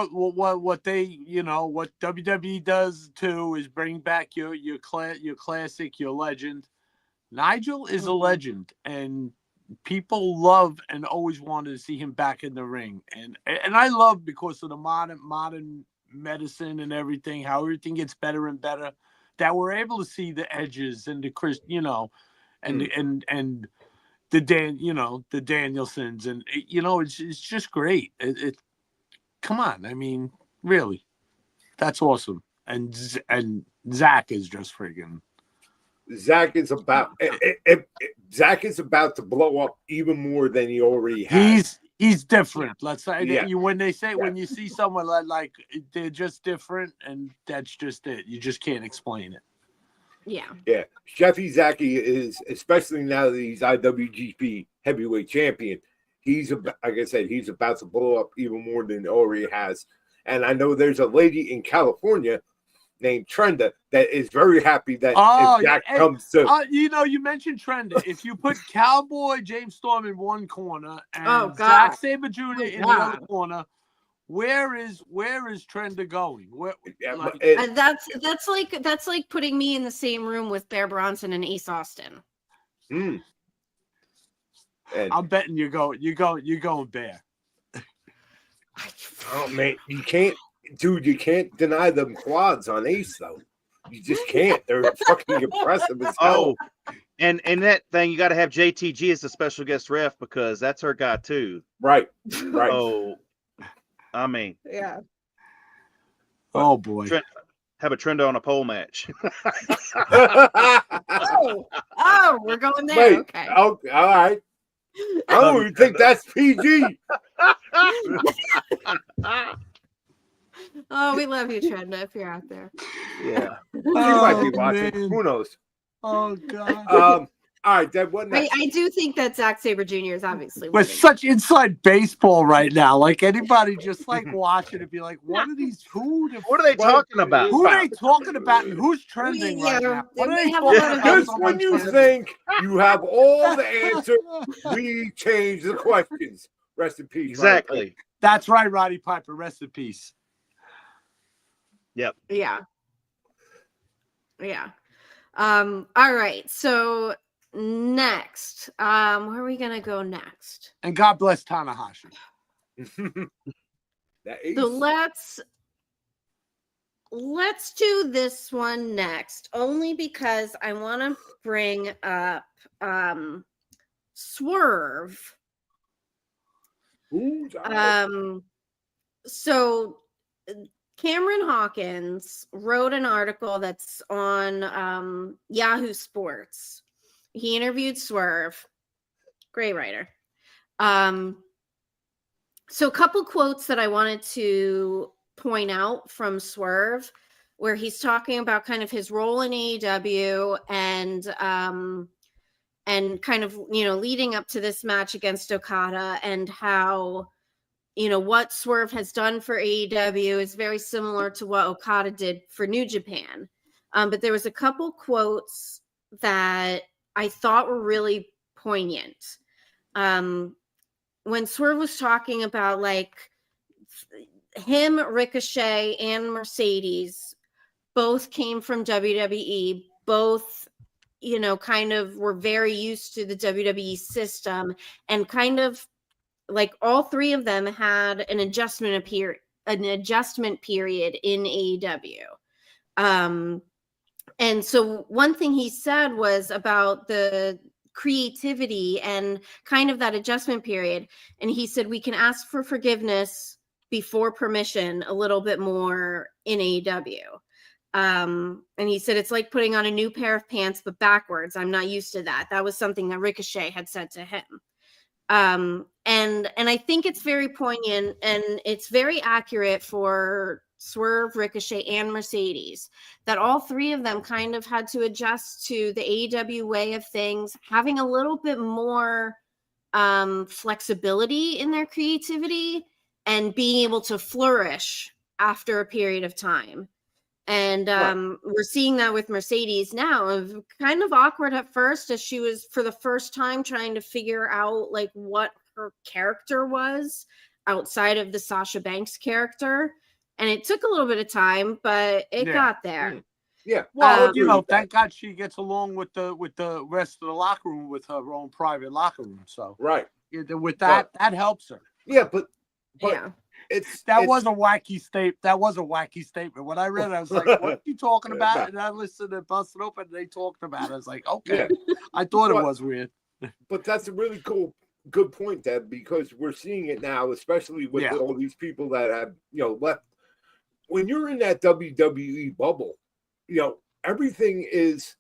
what they, you know, what WWE does too is bring back your classic, your legend. Nigel is a legend, and people love and always wanted to see him back in the ring. And I love, because of the modern medicine and everything, how everything gets better and better, that we're able to see the Edges and the Chris, you know, and the the Danielsons, and you know, it's just great. It come on, I mean, really, that's awesome. And Zach is just friggin'. Zach is about Zach is about to blow up even more than he already has. He's different. Let's say when they say when you see someone like they're just different, and that's just it. You just can't explain it. Yeah. Yeah. Chefy Zaki is, especially now that he's IWGP heavyweight champion, he's about, like I said, he's about to blow up even more than he already has. And I know there's a lady in California named Trenda that is very happy that if Zach comes to you know, you mentioned Trenda. If you put Cowboy James Storm in one corner and Zack Sabre Jr. in the other corner, where is Trenda going? That's like putting me in the same room with Bear Bronson and Ace Austin. And I'm betting you're going Bear. Oh man, you can't deny them quads on Ace though. You just can't. They're fucking impressive as hell. Oh, and that thing, you got to have JTG as a special guest ref, because that's her guy too. Right. Oh, I mean, yeah. Oh boy. Have a Trenda on a pole match. oh, we're going there. Wait, okay. All right. I don't even think that's PG. Oh, we love you, Trenda, if you're out there. Yeah. She might be watching. Man. Who knows? Oh god. All right, Deb, what next? I do think that Zack Sabre Jr. is obviously We're such inside baseball right now. Like anybody just like watching it, be like, what are these? What are they talking about? Who are they talking about? And who's trending right now? What are they talking about? Just when you think you have all the answers, we change the questions. Rest in peace. Exactly. Roddy. That's right, Roddy Piper. Rest in peace. Yep. Yeah. All right. So next, where are we gonna go next? And God bless Tanahashi. So let's do this one next, only because I want to bring up Swerve. So Cameron Hawkins wrote an article that's on Yahoo Sports. He interviewed Swerve. Great writer. So a couple quotes that I wanted to point out from Swerve, where he's talking about kind of his role in AEW and kind of, you know, leading up to this match against Okada, and how, you know, what Swerve has done for AEW is very similar to what Okada did for New Japan. But there was a couple quotes that I thought were really poignant. When Swerve was talking about, like, him, Ricochet, and Mercedes both came from WWE. Both, you know, kind of were very used to the WWE system, and kind of like all three of them had an adjustment period in AEW. And so one thing he said was about the creativity and kind of that adjustment period. And he said, we can ask for forgiveness before permission a little bit more in AEW. And he said, it's like putting on a new pair of pants, but backwards. I'm not used to that. That was something that Ricochet had said to him. And I think it's very poignant, and it's very accurate for Swerve, Ricochet, and Mercedes, that all three of them kind of had to adjust to the AEW way of things, having a little bit more flexibility in their creativity and being able to flourish after a period of time. And we're seeing that with Mercedes now. Kind of awkward at first, as she was for the first time trying to figure out like what her character was outside of the Sasha Banks character. And it took a little bit of time, but it got there. Yeah. Well, you know, thank God she gets along with the rest of the locker room with her own private locker room. So with that, that helps her. Yeah, but yeah. That was a wacky statement. When I read it, I was like, what are you talking about? And I listened and busted open, and they talked about it. I was like, okay. Yeah. I thought it was weird. But that's a really good point, Deb, because we're seeing it now, especially with all these people that have, you know, left. When you're in that WWE bubble, you know, everything is,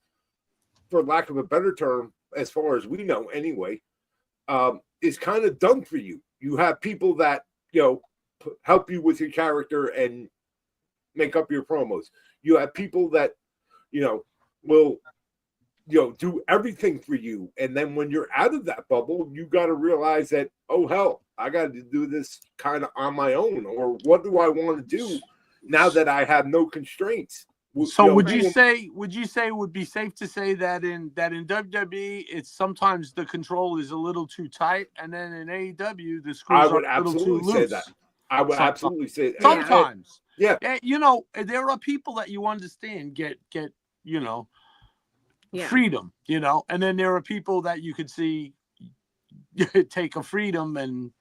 for lack of a better term, as far as we know anyway, is kind of done for you. You have people that, you know, help you with your character and make up your promos. You have people that, you know, will, you know, do everything for you. And then when you're out of that bubble, you got to realize that, oh, hell, I got to do this kind of on my own. Or what do I want to do now that I have no constraints? So would you say it would be safe to say that in WWE it's sometimes the control is a little too tight, and then in AEW the screws are a little too loose? Say that. I would absolutely say that. Sometimes. Yeah. You know, there are people that you understand get you know, freedom, you know, and then there are people that you could see take a freedom and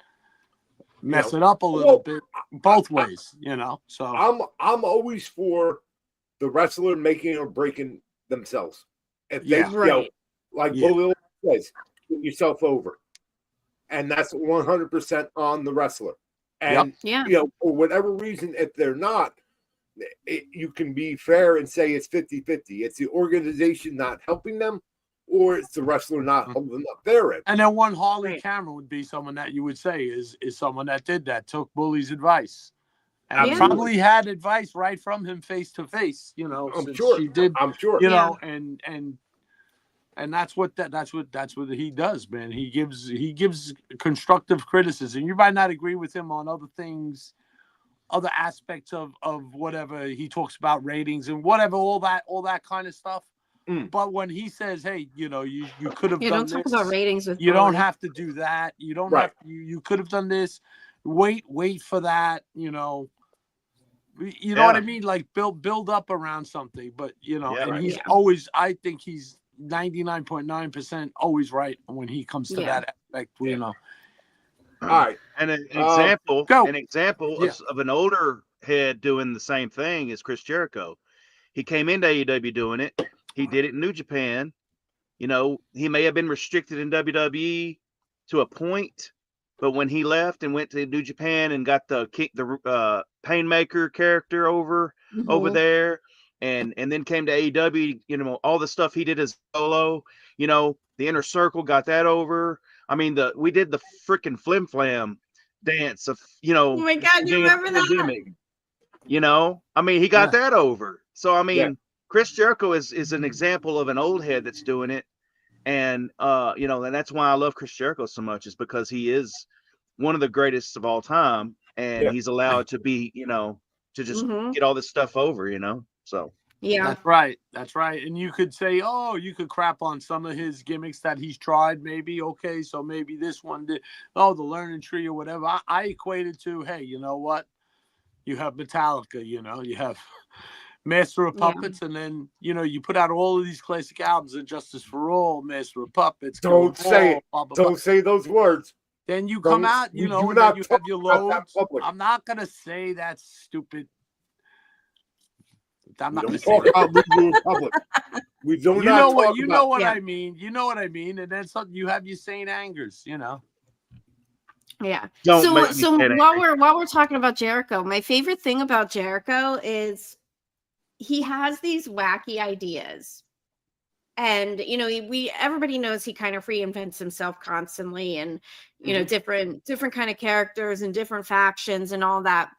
mess it up a little bit both ways, you know. So I'm always for the wrestler making or breaking themselves. If they, you know, like Bully says, put yourself over. And that's 100% on the wrestler. And, you know, for whatever reason, if they're not, you can be fair and say it's 50-50. It's the organization not helping them, or it's the wrestler not holding up their end. And then one Harley Cameron would be someone that you would say is someone that did that, took Bully's advice. And probably had advice right from him face to face, you know. I'm sure. She did, I'm sure. You know, and that's what he does, man. He gives constructive criticism. You might not agree with him on other things, other aspects of whatever he talks about, ratings and whatever, all that kind of stuff. But when he says, "Hey, you know, you could have done don't this. Talk about ratings with you don't have to do that. You don't have to, you could have done this. Wait for that. You know." You know what I mean? Like build up around something, but you know, and he's always. I think he's 99.9% always right when he comes to that aspect. You know. All right, and an example of an older head doing the same thing is Chris Jericho. He came into AEW doing it. He did it in New Japan. You know, he may have been restricted in WWE to a point. But when he left and went to New Japan and got the Painmaker character over there, and then came to AEW, you know, all the stuff he did as solo, you know, the Inner Circle got that over. I mean, we did the freaking Flim Flam dance of, you know, oh my God, you remember that? You know, I mean, he got that over. So I mean, Chris Jericho is an example of an old head that's doing it. And, you know, and that's why I love Chris Jericho so much, is because he is one of the greatest of all time. And he's allowed to be, you know, to just get all this stuff over, you know, so. Yeah, that's right. That's right. And you could say, oh, you could crap on some of his gimmicks that he's tried. Maybe, okay, so maybe this one did. Oh, the learning tree or whatever. I equated to, hey, you know what? you have Metallica, you have Master of Puppets, and then you put out all of these classic albums, Injustice for All, Master of Puppets. Don't say it. Blah, blah, blah. Don't say those words. Then you come out, and then you have your loads. I'm not gonna say that's stupid. I'm not gonna talk about legal in public. We do not talk about. You know what I mean. You know what I mean. And then something you have your Saint Angers. Yeah. Don't So while we're talking about Jericho, my favorite thing about Jericho is he has these wacky ideas. And everybody knows he kind of reinvents himself constantly, and different kind of characters and different factions and all that.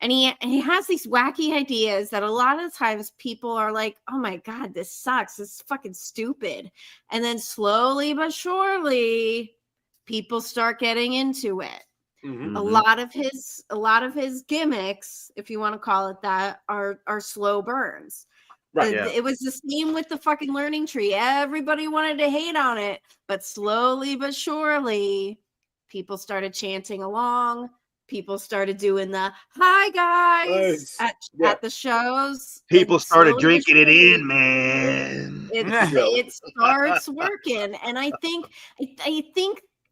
And he has these wacky ideas that a lot of times people are like, oh my God, this sucks. This is fucking stupid. And then slowly but surely people start getting into it. Mm-hmm. A lot of his gimmicks, if you want to call it that, are slow burns. Right. It was the same with the fucking learning tree. Everybody wanted to hate on it, but slowly but surely people started chanting along. People started doing the "Hi guys" at the shows. People started drinking it in, man. It starts working, and I think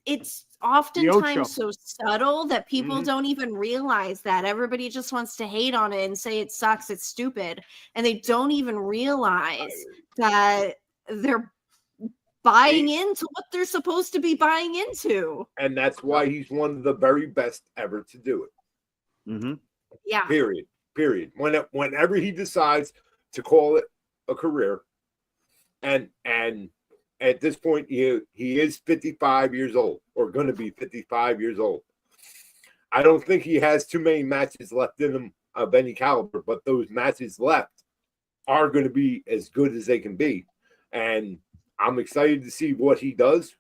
it's oftentimes so subtle that people don't even realize that. Everybody just wants to hate on it and say it sucks, it's stupid, and they don't even realize that they're buying into what they're supposed to be buying into. And that's why he's one of the very best ever to do it. Mm-hmm. Yeah. Period. Whenever he decides to call it a career, and at this point he is 55 years old, or going to be 55 years old. I don't think he has too many matches left in him of any caliber, but those matches left are going to be as good as they can be. And I'm excited to see what he does,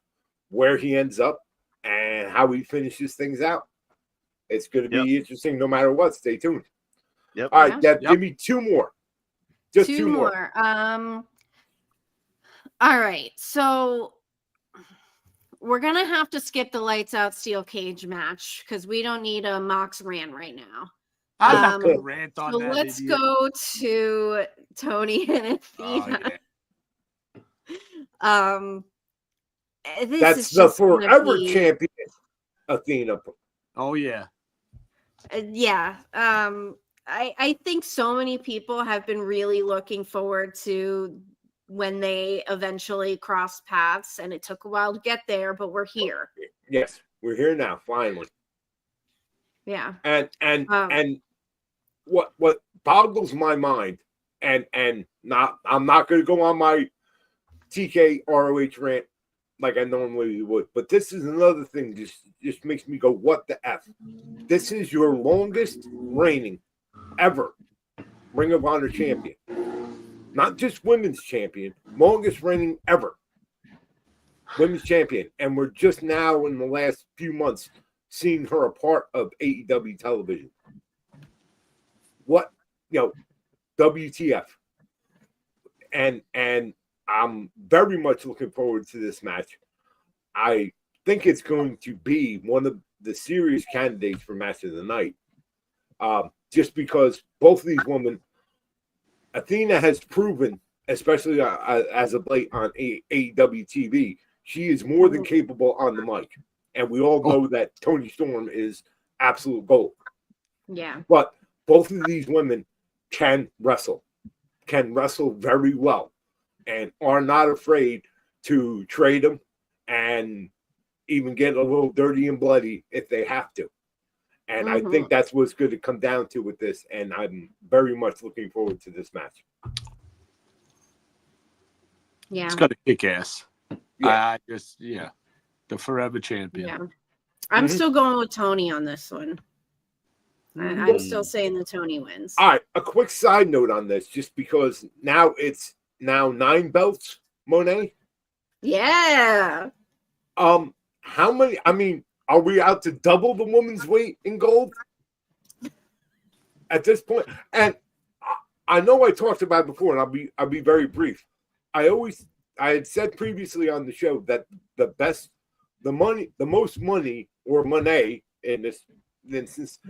where he ends up, and how he finishes things out. It's going to be interesting no matter what. Stay tuned. Yep. All right, Deb, give me two more. Just two more. All right. So we're going to have to skip the lights out steel cage match because we don't need a Mox rant right now. I'm not going to rant on that. Let's go to Tony and Athena. That's the forever champion, Athena. Oh yeah. I think so many people have been really looking forward to when they eventually cross paths, and it took a while to get there, but we're here. Yes, we're here now, finally. Yeah. And what boggles my mind, and I'm not going to go on my TK ROH rant like I normally would, but this is another thing just makes me go, what the F? This is your longest reigning ever Ring of Honor champion. Not just women's champion, longest reigning ever women's champion. And we're just now in the last few months seeing her a part of AEW television. What, WTF. And I'm very much looking forward to this match. I think it's going to be one of the serious candidates for match of the night. Just because both of these women, Athena has proven, especially as of late on AEW TV, she is more than capable on the mic. And we all know that Toni Storm is absolute gold. Yeah. But both of these women can wrestle very well, and are not afraid to trade them and even get a little dirty and bloody if they have to. And I think that's what's going to come down to with this. And I'm very much looking forward to this match. Yeah. It's going to kick ass. Yeah. The forever champion. Yeah. I'm still going with Tony on this one. I'm still saying the Tony wins. All right. A quick side note on this, just because now it's 9 belts, Monet. Yeah. How many? I mean, are we out to double the woman's weight in gold at this point? And I know I talked about it before, and I'll be very brief. I had said previously on the show that the most money, or money in this instance,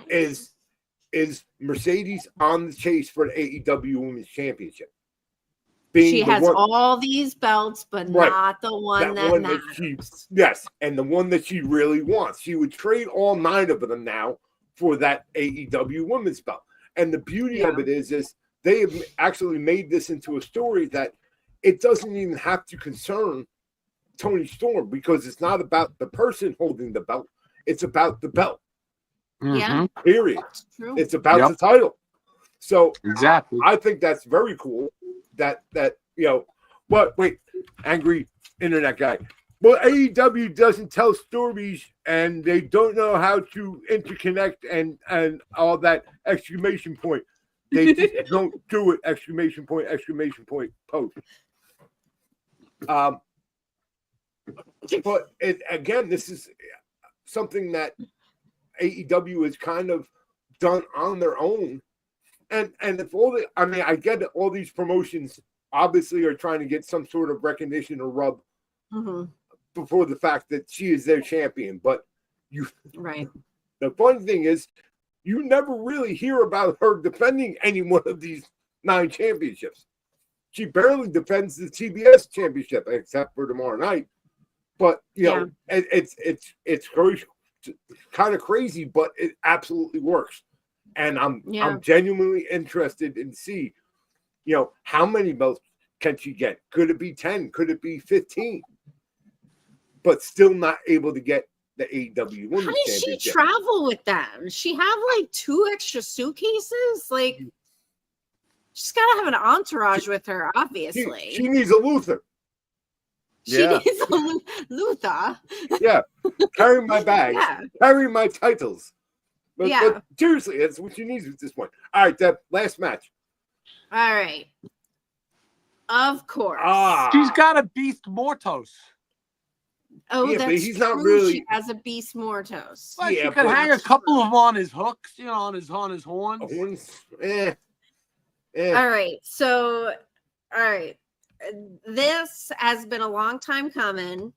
is is Mercedes on the chase for the AEW Women's Championship. She has all these belts, but not the one that matters. Yes, and the one that she really wants. She would trade all 9 of them now for that AEW Women's belt. And the beauty of it is they have actually made this into a story that it doesn't even have to concern Toni Storm, because it's not about the person holding the belt. It's about the belt. Yeah. Period. That's true. It's about the title. So exactly, I think that's very cool. That wait, angry internet guy. Well, AEW doesn't tell stories, and they don't know how to interconnect and all that exclamation point. They just don't do it! Exclamation point! Post. But again, this is something that AEW has kind of done on their own. And if I get that all these promotions obviously are trying to get some sort of recognition or rub before the fact that she is their champion. But the fun thing is, you never really hear about her defending any one of these 9 championships. She barely defends the TBS championship, except for tomorrow night. But it's kind of crazy, but it absolutely works. And I'm genuinely interested in see, how many belts can she get? Could it be 10? Could it be 15? But still not able to get the AEW Women's Championship. How does she travel with them? Does she have like 2 extra suitcases? Like, she's got to have an entourage with her, obviously. She needs a Luther. She needs a Luther. Yeah, carry my bags, carry my titles. But seriously, that's what she needs at this point. All right, Deb, last match. All right. Of course. She's got a Beast Mortos. Oh, that's but he's true. Not really... She has a Beast Mortos. Well, she could hang a couple of them on his hooks, on his horns. All right. So, this has been a long time coming.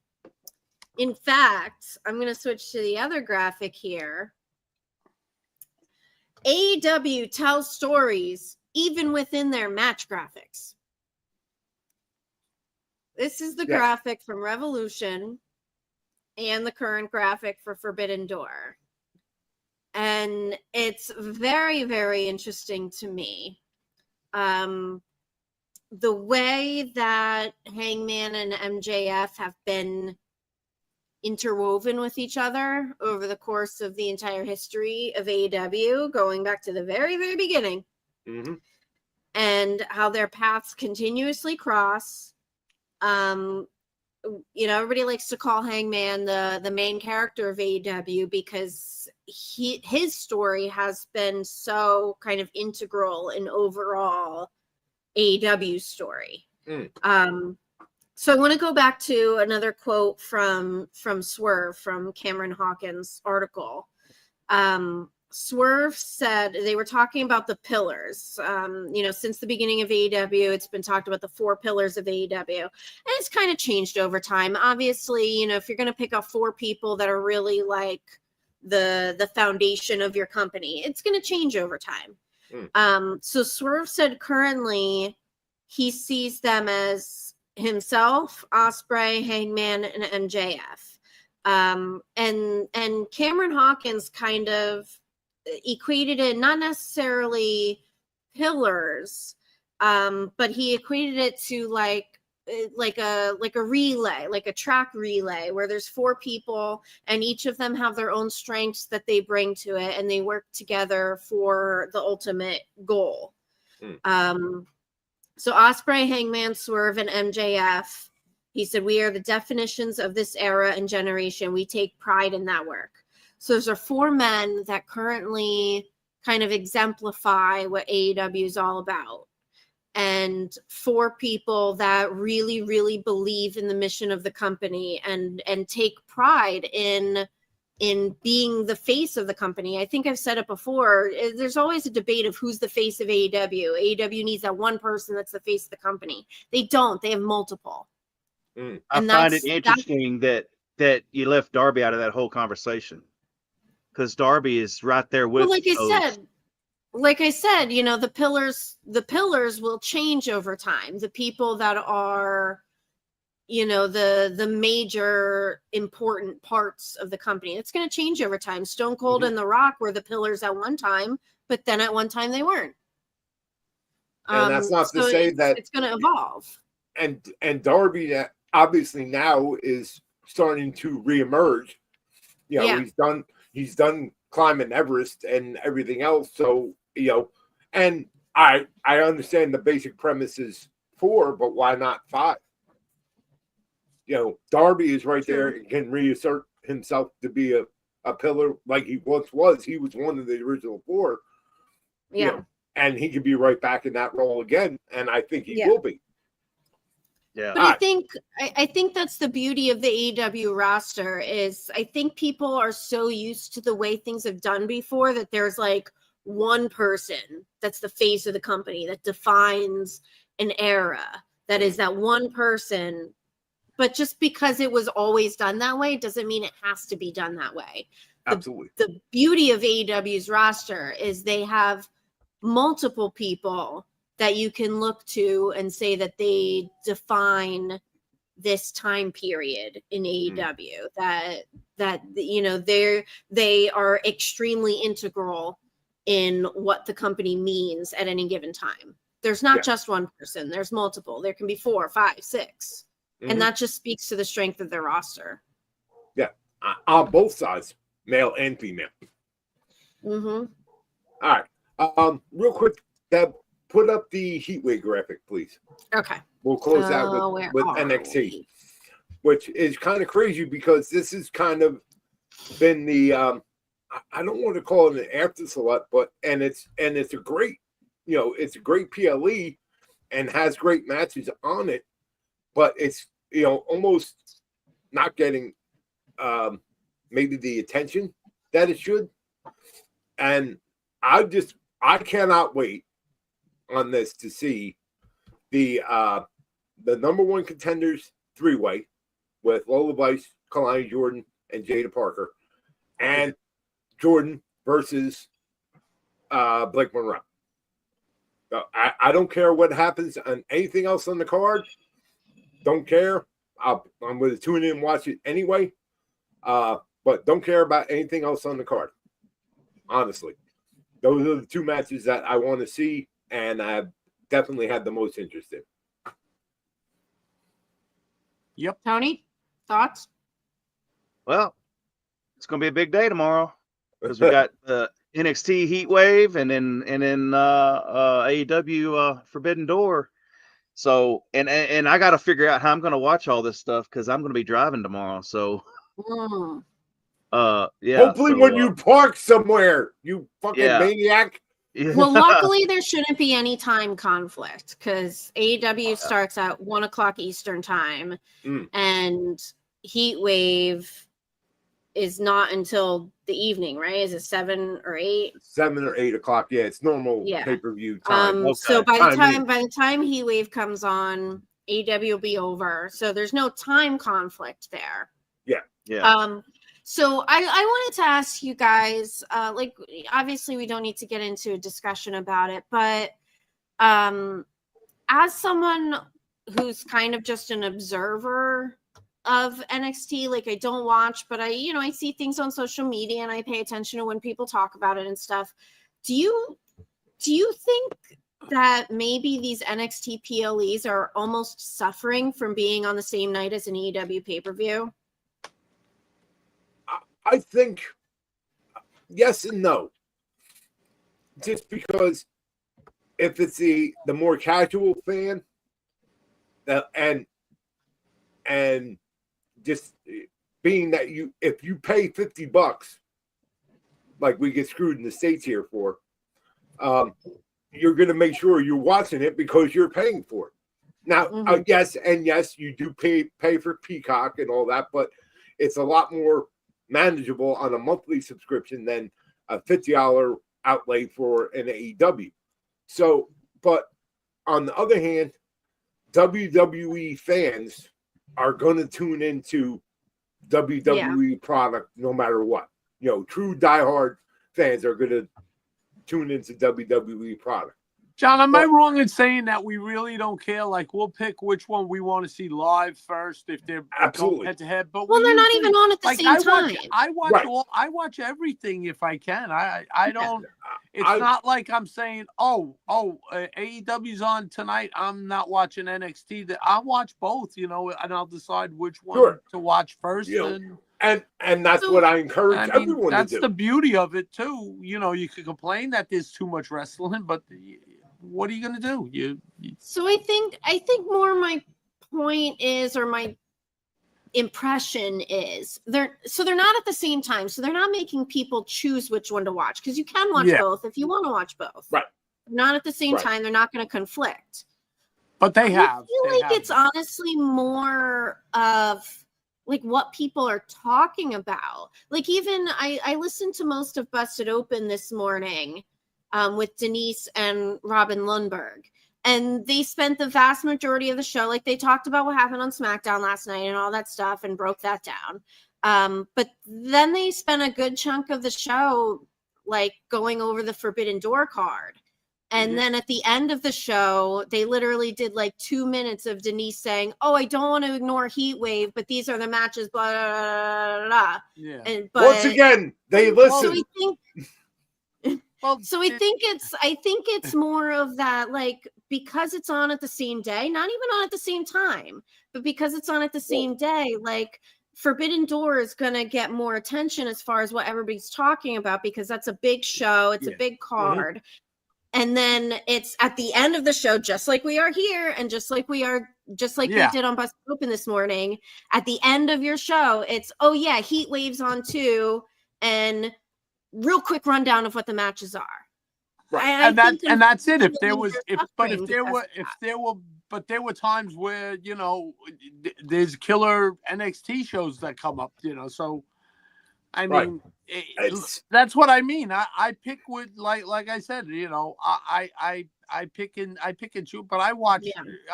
In fact, I'm going to switch to the other graphic here. AEW tells stories even within their match graphics. This is the graphic from Revolution and the current graphic for Forbidden Door. And it's very, very interesting to me. The way that Hangman and MJF have been interwoven with each other over the course of the entire history of AEW, going back to the very, very beginning, and how their paths continuously cross. Everybody likes to call Hangman the main character of AEW because his story has been so kind of integral in overall AEW story. So I want to go back to another quote from Swerve, from Cameron Hawkins' article. Swerve said, they were talking about the pillars. Since the beginning of AEW, it's been talked about the 4 pillars of AEW. And it's kind of changed over time. Obviously, if you're going to pick up 4 people that are really like the foundation of your company, it's going to change over time. So Swerve said currently he sees them as himself, Ospreay, Hangman, and MJF. And Cameron Hawkins kind of equated it, not necessarily pillars, but he equated it to like a relay, like a track relay, where there's 4 people and each of them have their own strengths that they bring to it, and they work together for the ultimate goal. So Ospreay, Hangman, Swerve, and MJF, he said, we are the definitions of this era and generation. We take pride in that work. So those are 4 men that currently kind of exemplify what AEW is all about. And 4 people that really, really believe in the mission of the company and take pride in being the face of the company. I think I've said it before. There's always a debate of who's the face of AEW. AEW needs that one person that's the face of the company. They don't. They have multiple. I find it interesting that you left Darby out of that whole conversation, because Darby is right there with. Well, like I said, like I said, the pillars will change over time. The people that are, the major important parts of the company, it's going to change over time. Stone Cold and The Rock were the pillars at one time, but then at one time they weren't. And that's not to say that it's going to evolve. And Darby, that obviously now is starting to reemerge. He's done climbing Everest and everything else. So, and I understand the basic premise is 4, but why not 5? Darby is right there and can reassert himself to be a pillar like he once was. He was one of the original 4. Yeah. And he could be right back in that role again. And I think he will be. Yeah. But I think that's the beauty of the AEW roster is I think people are so used to the way things have done before that there's like one person that's the face of the company that defines an era. That is that one person. But just because it was always done that way doesn't mean it has to be done that way. Absolutely. The beauty of AEW's roster is they have multiple people that you can look to and say that they define this time period in AEW, that they are extremely integral in what the company means at any given time. There's not just one person, there's multiple. There can be 4, 5, 6. And that just speaks to the strength of their roster. Yeah, on both sides, male and female. Mm-hmm. All right. Real quick, Deb, put up the Heatwave graphic, please. Okay. We'll close out with NXT, which is kind of crazy because this has kind of been the I don't want to call it an after select, but it's a great, it's a great PLE and has great matches on it, but it's almost not getting maybe the attention that it should. And I cannot wait on this to see the number 1 contenders 3-way with Lola Vice, Kalani Jordan, and Jada Parker, and Jordan versus Blake Monroe. I don't care what happens on anything else on the card. Don't care. I'm going to tune in and watch it anyway. But don't care about anything else on the card. Honestly, those are the 2 matches that I want to see, and I've definitely had the most interest in. Yep. Tony, thoughts? Well, it's going to be a big day tomorrow because we got the NXT Heatwave and then AEW Forbidden Door. So and I got to figure out how I'm going to watch all this stuff because I'm going to be driving tomorrow. So yeah. Hopefully when you park somewhere, you fucking maniac. Yeah. Well, luckily there shouldn't be any time conflict because AEW starts at 1:00 Eastern time, and Heatwave is not until the evening, right? Is it 7 or 8? 7 or 8 o'clock. Yeah, it's normal pay-per-view time. So by the time Heatwave comes on, AEW will be over. So there's no time conflict there. Yeah. So I wanted to ask you guys, obviously we don't need to get into a discussion about it, but as someone who's kind of just an observer of NXT, like I don't watch, but I see things on social media and I pay attention to when people talk about it and stuff. Do you think that maybe these NXT PLEs are almost suffering from being on the same night as an AEW pay-per-view? I think yes and no. Just because if it's the more casual fan, and just being that if you pay $50, like we get screwed in the States here for, you're going to make sure you're watching it because you're paying for it. Now, yes, you do pay for Peacock and all that, but it's a lot more manageable on a monthly subscription than a $50 outlay for an AEW. So, but on the other hand, WWE fans are going to tune into WWE product no matter what. True diehard fans are going to tune into WWE product. John, am I wrong in saying that we really don't care? Like, we'll pick which one we want to see live first if they're going head to head. But they're not even on at the same time. I watch everything if I can. I don't. It's not like I'm saying, AEW's on tonight. I'm not watching NXT. I'll watch both, and I'll decide which one to watch first. And that's what I encourage everyone to do. That's the beauty of it too. You could complain that there's too much wrestling, but what are you going to do? So I think more my point is, or my impression is, they're not at the same time. So they're not making people choose which one to watch, because you can watch both if you want to watch both. Right. Not at the same time. They're not going to conflict. But they have. I feel like it's honestly more of like what people are talking about. Like, even I listened to most of Busted Open this morning with Denise and Robin Lundberg. And they spent the vast majority of the show, like, they talked about what happened on SmackDown last night and all that stuff and broke that down. But then they spent a good chunk of the show, like, going over the Forbidden Door card. And then at the end of the show, they literally did like 2 minutes of Denise saying, I don't want to ignore Heatwave, but these are the matches, blah, blah, blah, blah. Yeah. Once again, they listen. So I think it's more of that, like, because it's on at the same day, not even on at the same time, but because it's on at the same day, like, Forbidden Door is going to get more attention as far as what everybody's talking about, because that's a big show. It's a big card. And then it's at the end of the show, just like we are here, and just like we did on Busted Open this morning. At the end of your show, it's Heatwave's on too, and real quick rundown of what the matches are. Right, and that's it. There were times where there's killer NXT shows that come up. So I mean. That's what I mean. I pick with like I said, I pick and choose, but I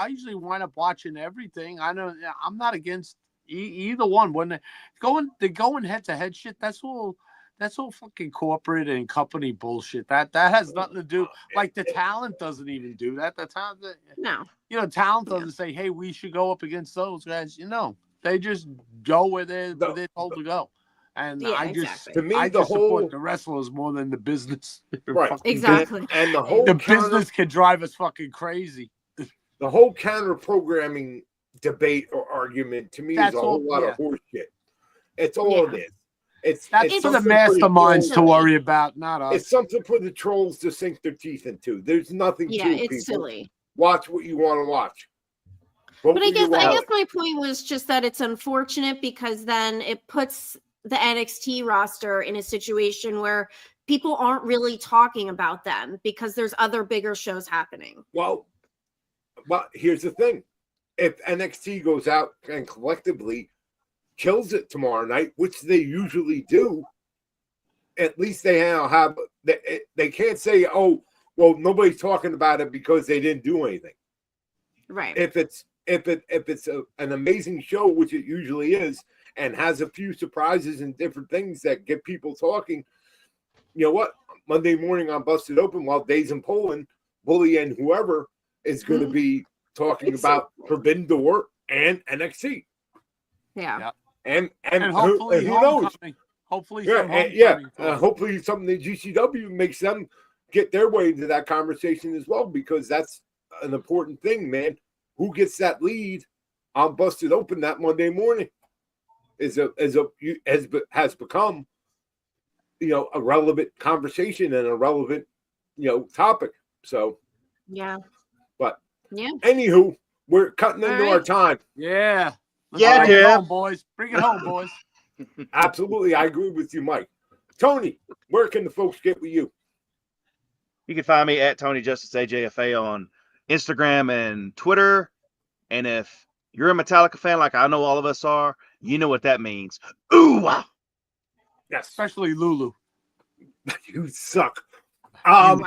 usually wind up watching everything. I'm not against either one. When they're going head to head shit, that's all fucking corporate and company bullshit. That has nothing to do. Like, the talent doesn't even do that. The talent, talent doesn't say, "Hey, we should go up against those guys." They just go where they're told to go. And to me, I support the wrestlers more than the business. Right, exactly. And the whole business can drive us fucking crazy. The whole counter programming debate or argument to me is a whole lot of horseshit. It's all it is. It's for the masterminds to worry about, not us. It's something for the trolls to sink their teeth into. There's nothing to it, it's people. Silly. Watch what you want to watch. But I guess my point was just that it's unfortunate, because then it puts the NXT roster in a situation where people aren't really talking about them because there's other bigger shows happening. Well, but here's the thing. If NXT goes out and collectively kills it tomorrow night, which they usually do, at least they they can't say, nobody's talking about it because they didn't do anything. Right. If it's an amazing show, which it usually is, and has a few surprises and different things that get people talking, you know what? Monday morning on Busted Open, while Days in Poland, Bully and whoever is going to be talking about Forbidden Door and NXT. Yeah. And hopefully who knows? Hopefully hopefully something that GCW makes them get their way into that conversation as well, because that's an important thing, man. Who gets that lead on Busted Open that Monday morning has become, a relevant conversation and a relevant, topic. So, anywho, we're cutting into our time. Yeah. Bring it home, boys. Bring it home, boys. Absolutely. I agree with you, Mike. Tony, where can the folks get with you? You can find me at Tony Justice AJFA on Instagram and Twitter. And if you're a Metallica fan, like I know all of us are, you know what that means. Ooh, wow. Yes. Especially Lulu. You suck. Son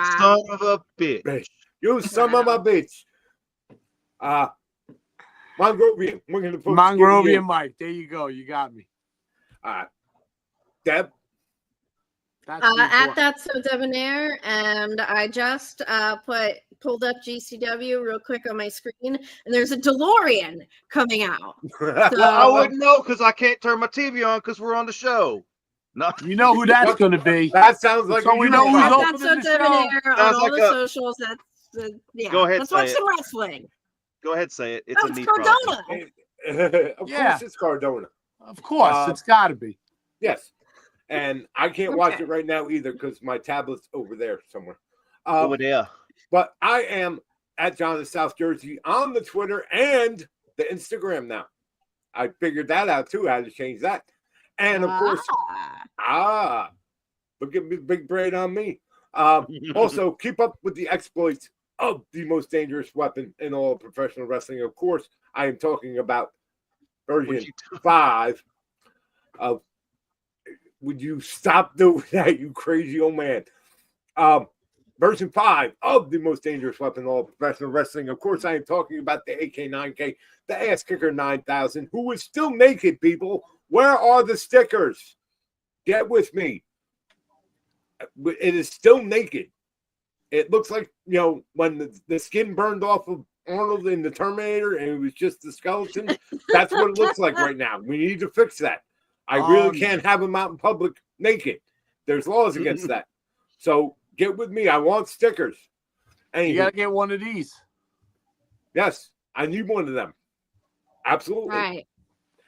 of a bitch. You son of a bitch. Mongrovian. Mongrovian Mike. There you go. You got me. Deb. That's at that so debonair, and I just pulled up GCW real quick on my screen, and there's a DeLorean coming out. I wouldn't know because I can't turn my TV on because we're on the show. No, you know who that's going to be. That sounds like So we know who's At opening that so the show. debonair on Sounds all like the a- socials. That's yeah. Go ahead, Let's watch say some wrestling. Go ahead, say it. It's Oh, a it's knee Cardona. problem. Of Yeah. course, it's Cardona. Of course, it's got to be. Yes. And I can't watch Okay. it right now either because my tablet's over there somewhere. Over there. But I am at John in South Jersey on the Twitter and the Instagram now. I figured that out too, how to change that. And of course, look at the big brain on me. Also, keep up with the exploits of the most dangerous weapon in all professional wrestling. Of course, I am talking about version 5 of. Would you stop doing that, you crazy old man? Version 5 of the most dangerous weapon in all professional wrestling. Of course, I am talking about the AK9K, the Ass Kicker 9000, who is still naked, people. Where are the stickers? Get with me. It is still naked. It looks like, when the skin burned off of Arnold in the Terminator and it was just the skeleton. That's what it looks like right now. We need to fix that. I really can't have him out in public naked. There's laws against that. So get with me. I want stickers. Anywho, You got to get one of these. Yes, I need one of them. Absolutely. All right.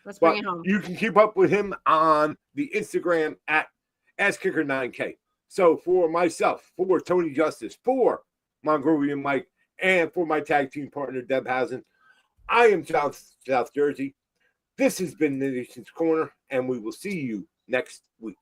Let's But bring it home. you can keep up with him on the Instagram at AssKicker9K. So for myself, for Tony Justice, for Mongrovian Mike, and for my tag team partner, Debhausen, I am South Jersey. This has been the Nation's Corner, and we will see you next week.